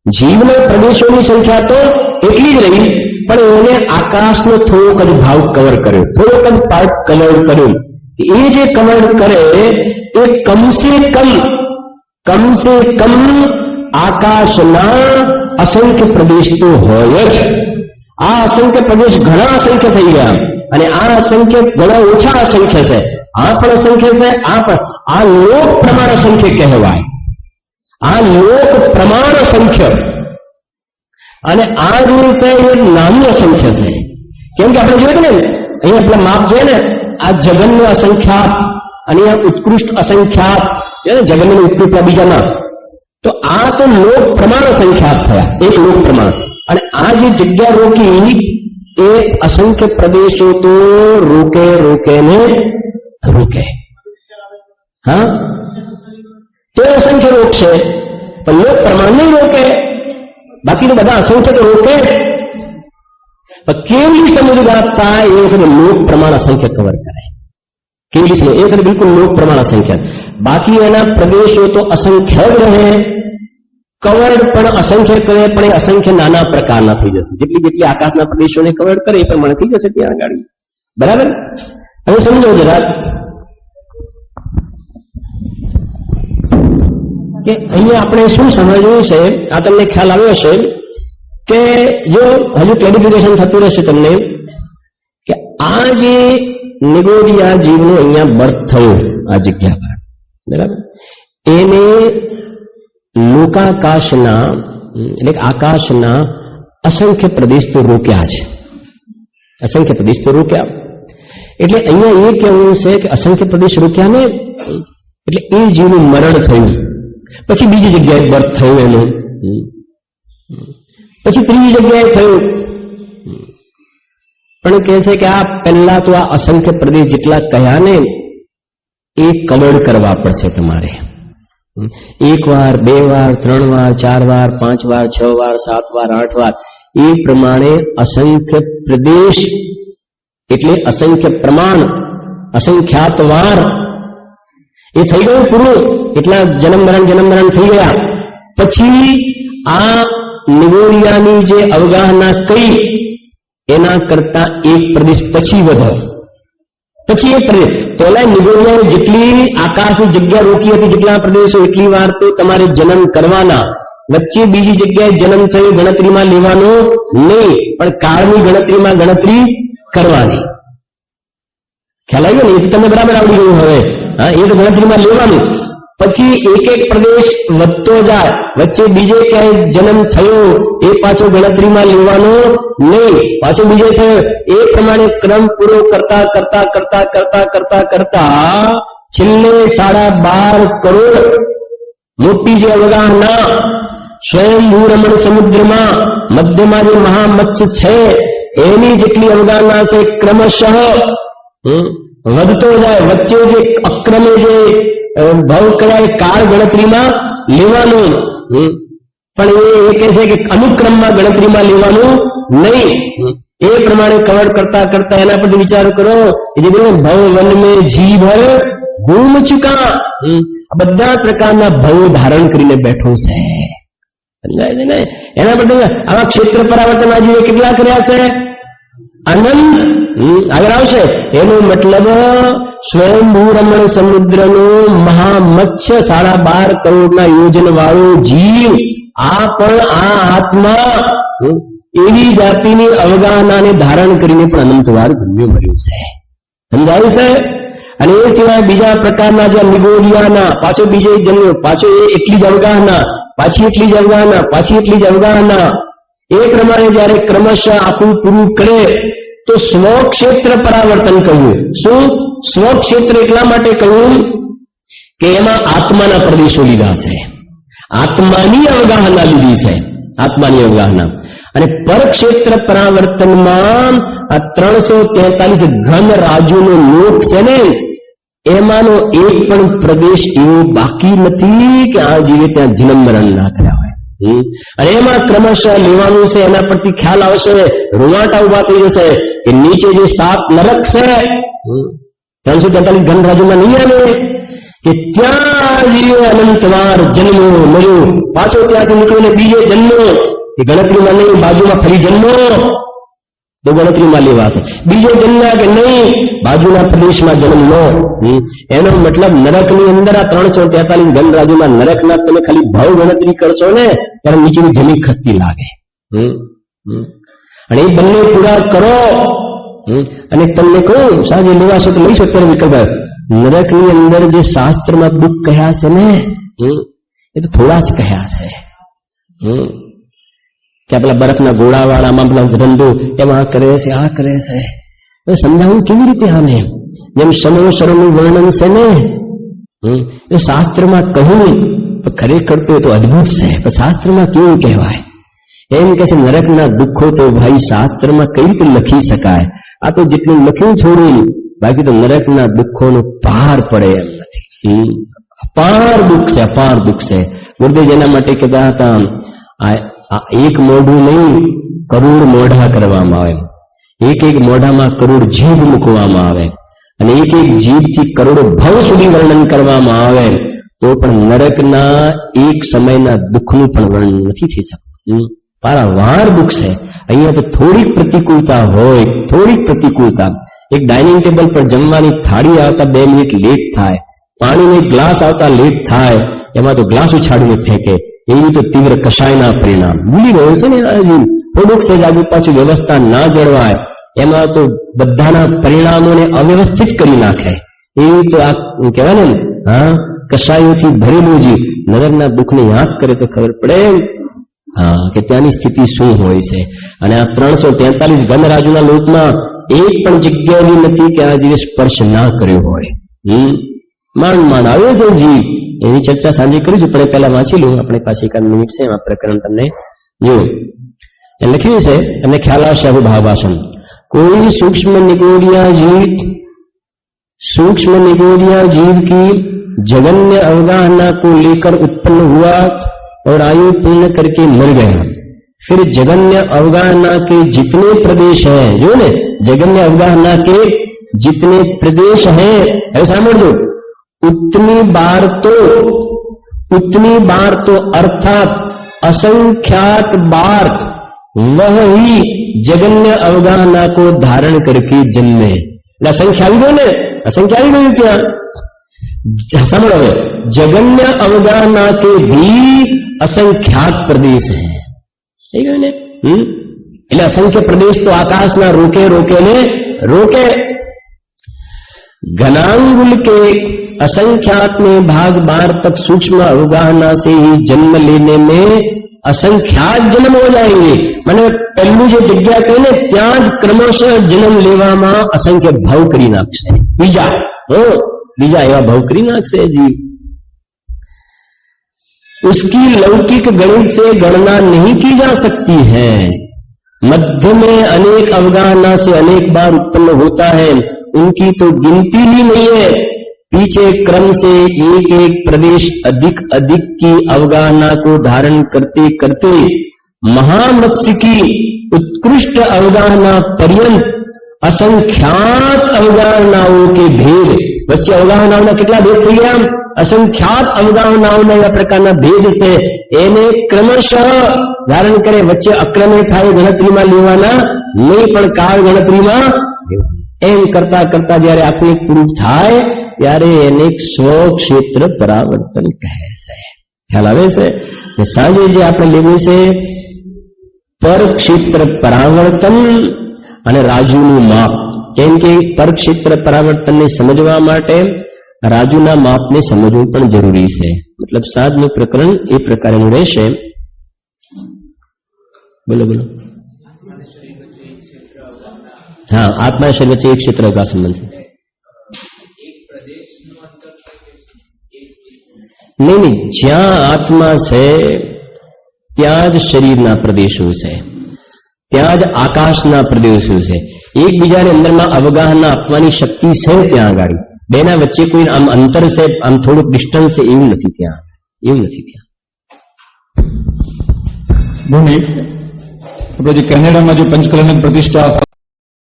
જીવના પ્રદેશોની સંખ્યા તો એટલી જ રહી, પણ એને આકાશનો થોડોક જ ભાગ કવર કર્યો, થોડોક જ પાર્ટ કવર કર્યો. એ જે કવર કરે એ કમસે કમ આકાશના અસંખ્ય પ્રદેશ તો હોય જ. આ અસંખ્ય પ્રદેશ ઘણા અસંખ્ય થઈ ગયા, અને આ અસંખ્ય ઘણા ઓછા અસંખ્ય છે. આ પણ અસંખ્ય છે, આ લોક પ્રમાણ અસંખ્ય કહેવાય. આ લોક પ્રમાણ અસંખ્ય, અને આ જે છે એ નાનું અસંખ્ય છે. કેમ કે આપણે જોઈએ ને અહીંયા આપણા માપ જોઈએ ને, આ જગનનો અસંખ્યાત અને આ ઉત્કૃષ્ટ અસંખ્યાત, જગનનો ઉત્કૃષ્ટ બીજામાં, તો આ તો લોક પ્રમાણ સંખ્યાત થયા, એક લોક પ્રમાણ. અને આ જે જગ્યા રોકી એ અસંખ્ય પ્રદેશો તો રોકે ને રોકે. હા, તો અસંખ્ય રોકશે, પણ લોક પ્રમાણ નહીં રોકે. બાકી તો બધા અસંખ્ય તો રોકે જ. પણ કેવલી સમજદાર થાય એ વખતે લોક પ્રમાણ અસંખ્ય કવર કરે. કેવલી સમજ એ વખતે બિલકુલ લોક પ્રમાણ અસંખ્ય. બાકી એના પ્રદેશો તો અસંખ્ય જ રહે, કવર પણ અસંખ્ય કરે, પણ એ અસંખ્ય નાના પ્રકારના થઈ જશે. જેટલી આકાશના પ્રદેશોને કવર કરે એ પ્રમાણે થઈ જશે ત્યાં આગળ. બરાબર? હવે સમજો જરા કે અહીંયા આપણે શું સમજવું છે. આ તમને ખ્યાલ આવ્યો હશે કે જો હજુ ક્લેરિફિકેશન થતું રહેશે તમને કે આ જે નિગોરિયા જીવનું અહીંયા બર્થ થયું આ જગ્યા પર, બરાબર, એને લોકાકાશના એટલે આકાશના અસંખ્ય પ્રદેશ તો રોક્યા છે. અસંખ્ય પ્રદેશ તો રોક્યા એટલે અહીંયા એ કહેવું છે કે અસંખ્ય પ્રદેશ રોક્યા ને એટલે એ જીવનું મરણ થયું, પછી બીજી જગ્યાએ બર્થ થયું એનું, પછી ત્રીજી જગ્યાએ થયું. પણ કહે છે કે આ પહેલા તો આ અસંખ્ય પ્રદેશ જેટલા કહ્યા ને એ કવર કરવા પડશે તમારે. 1 વાર, 2 વાર, 3 વાર, 4 વાર, 5 વાર, 6 વાર, 7 વાર, 8 વાર, એ પ્રમાણે અસંખ્ય પ્રદેશ એટલે અસંખ્ય પ્રમાણ, અસંખ્યાત વાર એ થઈ ગયું પૂરું. એટલા જન્મ મરણ થઈ ગયા. પછી આ નિગોરિયાની જે અવગાહના કઈ એના કરતા એક પ્રદેશ પછી વધો, પછી એક પ્રદેશ. પહેલા નિગોરિયાએ જેટલી આકાશની જગ્યા રોકી હતી, જેટલા પ્રદેશો, એટલી વાર તો તમારે જન્મ કરવાના. વચ્ચે બીજી જગ્યાએ જન્મ થયો ગણતરીમાં લેવાનો નહીં, પણ કાળની ગણતરીમાં ગણતરી કરવાની. ખ્યાલ આવ્યો ને? એ તો તમને બરાબર આવડી ગયું હવે. હા, એ તો ગણતરીમાં લેવાનું. પછી એક એક પ્રદેશ વધતો જાય, વચ્ચે બીજે ક્યાંય જન્મ થયો એ પાછો ગણતરીમાં લેવાનો નહીં, પાછો બીજે થયો. એ પ્રમાણે ક્રમ પૂરો કરતા કરતા કરતા કરતા કરતા કરતા છેલ્લે 12.5 કરોડ મોટી જે અવગાહના સ્વયંભૂ રમણ સમુદ્રમાં મધ્યમાં જે મહામત્સ્ય છે એની જેટલી અવગાહના છે ક્રમશઃ વધતો જાય. વચ્ચે જે અક્રમે જે ભાવ કરાય કાળ ગણતરીમાં લેવાનું, પણ એ કહે છે કે અનુક્રમમાં ગણતરીમાં લેવાનું નહીં. એ પ્રમાણે કવર કરતા કરતા એના પરથી વિચાર કરો. એ જે બોલું ભવ વન મેં જી ભર ઘૂમ ચુકા, આ બધા પ્રકારના ભવો ધારણ કરીને બેઠો છે. સમજાય છે ને? એના પર આવા ક્ષેત્ર પરાવર્તન આજે કેટલા કર્યા છે? અનંત. આગળ આવશે. એનો મતલબ સ્વયંભૂ રમણ સમુદ્રનું મહામત્સ્ય 12.5 કરોડના યોજન વાળો જીવ, આ પણ આ આત્મા એવી જાતિની અવગાહનાને ધારણ કરીને પણ અનંતવાર જન્મ્યો મળ્યું છે. સમજાય છે? અને એ સિવાય બીજા પ્રકારના જે નિગોરિયાના પાછો બીજે જન્મ્યો, પાછો એ એટલી જ અવગાહના, પાછી એટલી જ અવગાહના, પાછી એટલી જ અવગાહના. એ પ્રમાણે જયારે ક્રમશઃ આખું પૂરું કરે તો સ્વક્ષેત્ર પરાવર્તન કહ્યું. શું? સ્વક્ષેત્ર એટલા માટે કહ્યું કે એમાં આત્માના પ્રદેશો લીધા છે, આત્માની અવગાહના લીધી છે, આત્માની અવગાહના. અને પરક્ષેત્ર પરાવર્તનમાં આ 343 ઘન રાજુનો લોક છે ને એમાંનો એક પણ પ્રદેશ એવો બાકી નથી કે આ જીવે ત્યાં જન્મ મરણ ના કર્યા હોય. અને એમાં ક્રમશઃ લેવાનું છે. એના પરથી ખ્યાલ આવશે, રૂવાટા ઉભા થઈ જશે કે નીચે જે 7 નરક છે 343 ઘન રાજ્યમાં નહીં આવે કે ત્યાં જીવે અનંતવાર જન્મો મળ્યો, પાછો ત્યાંથી નીકળીને બીજે જન્મો, એ ગણતરીમાં નહીં, બાજુમાં ફરી જન્મો તો ગણતરીમાં લેવાશે. બીજો જન્મ્યા કે નહીં, બાજુના પ્રદેશમાં જન્મ લો. એનો મતલબ નરકની અંદર આ 343 ઘન રાજ્યમાં નરકના તમે ખાલી ભાવ ગણતરી કરશો ને ત્યારે નીચેની જમીન ખસતી લાગે. અને એ બંને પૂરા કરો અને તમને કહું સાંજે લેવાશો તો લઈ શકો વિકલ્પ. નરકની અંદર જે શાસ્ત્રમાં દુઃખ કહ્યા છે ને એ તો થોડા જ કહ્યા છે કે પેલા બરફના ગોળાવાળામાં પેલા ધંધો એમાં આ કરે છે, આ કરે છે. સમજાવું કેવી રીતે આને? જેમ સમોસરનું વર્ણન છે ને એ શાસ્ત્રમાં કહ્યું, ખરેખર તો એ તો અદભુત છે, પણ શાસ્ત્રમાં કેવું કહેવાય? એમ કે છે નરકના દુઃખો તો ભાઈ શાસ્ત્રમાં કઈ રીતે લખી શકાય? આ તો જેટલું લખ્યું થોડું, બાકી તો નરકના દુઃખોનો પાર પડે એમ નથી. અપાર દુઃખ છે. ગુરુદેવ જેના માટે કહેતા હતા, આ એક મોઢું નહીં, કરોડ મોઢા કરવામાં આવે, એક એક મોઢામાં કરોડ જીભ મૂકવામાં આવે, અને એક એક જીભથી કરોડો ભવ સુધી વર્ણન કરવામાં આવે, તો પણ નરકના એક સમયના દુઃખનું પણ વર્ણન નથી થઈ શકતું. પારાવાર દુઃખ છે. અહીંયા તો થોડીક પ્રતિકૂળતા હોય, થોડીક પ્રતિકૂળતા. એક ડાઇનિંગ ટેબલ પર જમવાની થાળી આવતા 2 મિનિટ લેટ થાય, પાણીનો એક ગ્લાસ આવતા લેટ થાય, એમાં તો ગ્લાસ ઉછાડીને ફેંકે. એવી તો તીવ્ર કષાયના પરિણામ ભૂલી ગયો છે ને. થોડુંક સેજ આગુ પાછું વ્યવસ્થા ના જળવાય, એમાં તો બધાના પરિણામોને અવ્યવસ્થિત કરી નાખે. એવી તો આ કહેવાય ને, હા, કષાયોથી ભરેલું જીવ નરકના દુઃખને યાદ કરે તો ખબર પડે હા કે ત્યાંની સ્થિતિ શું હોય છે. અને આ 343 ગણરાજુના લોકમાં એક પણ જગ્યા એવી નથી કે આ જીવે સ્પર્શ ના કર્યો હોય. માંડ આવ્યો છે જીવ. એની ચર્ચા સાંજે કરીશું, પણ પહેલા વાંચી લઉં. આપણે પાસે 1 મિનિટ છે, આ પ્રકરણ તમને જોયું એ લખ્યું છે, તમને ખ્યાલ આવશે. આવું ભાવાસન कोई सूक्ष्म निगोरिया जीव की जगन्य अवगाहना को लेकर उत्पन्न हुआ और आयु पूर्ण करके मर गया. फिर जगन्य अवगाहना के जितने प्रदेश हैं, जो ने जगन्य अवगाहना के जितने प्रदेश हैं, ऐसा समझो, उतनी बार तो अर्थात असंख्यात बार वह ही जगन्य अवगाहना को धारण करके जन्मे. असंख्या આવી ગયો ને, असंख्या આવી ગયું ત્યાં. समझो, जगन्य अवगाहना के भी असंख्यात प्रदेश हैं. ठीक है ने? એટલે असंख्य प्रदेश तो आकाशना रोके. घनांगुल के असंख्यात में भाग 12 तक सूक्ष्म अवगाहना से ही जन्म लेने में असंख्यात जन्म हो जाएंगे. मैंने पहलू जो जग्या कही ने त्या ज क्रमशः जन्म लेवामां असंख्य भाव करी नाखशे. बीजा एवा भाव करी नाखशे जी. उसकी लौकिक गणित से गणना नहीं की जा सकती है. मध्य में अनेक अवगाहना से अनेक बार उत्पन्न होता है, उनकी तो गिनती ही नहीं है. पीछे क्रम से एक एक प्रदेश अधिक की अवगाहना को धारण करते करते महामत्स्य की उत्कृष्ट अवगाहना पर्यंत असंख्यात अवगाहनाओं के भेद. वच्चे अवगाहनाओं કેટલા भेद થઈ ગયા? असंख्यात अवगाहनाओं एवा प्रकारना भेद છે, એને ક્રમશઃ ધારણ કરે. વચ્ચે અક્રમે થાય, ગણતરીમાં લેવાના નહીં, પણ કાળ ગણતરીમાં એમ કરતા કરતા જયારે આત્મિક પૂરું થાય ત્યારે એને સ્વક્ષેત્ર પરાવર્તન કહે છે. ખ્યાલ આવે છે? સાંજે જે આપણે લેવું છે પરક્ષેત્ર પરાવર્તન અને રાજુનું માપ. કેમ કે પરક્ષેત્ર પરાવર્તનને સમજવા માટે રાજુના માપને સમજવું પણ જરૂરી છે. મતલબ સાધનું પ્રકરણ એ પ્રકારનું રહેશે. બોલો. हाँ, आत्मा शरीर वच्चे एक क्षेत्र का संबंध है. नहीं, ज्यां आत्मा है त्या ज शरीरना प्रदेशो है, त्या ज आकाशना प्रदेशो है. एकबीजाने अंदरमां अवगाहना आपवानी शक्ति है त्यां आगाड़ी. बेना वच्चे कोई आम अंतर है, आम थोड़ुं डिस्टन्स है, एवुं नथी त्यां. આપણે જે કેનેડામાં જે પંચકલન પ્રતિષ્ઠા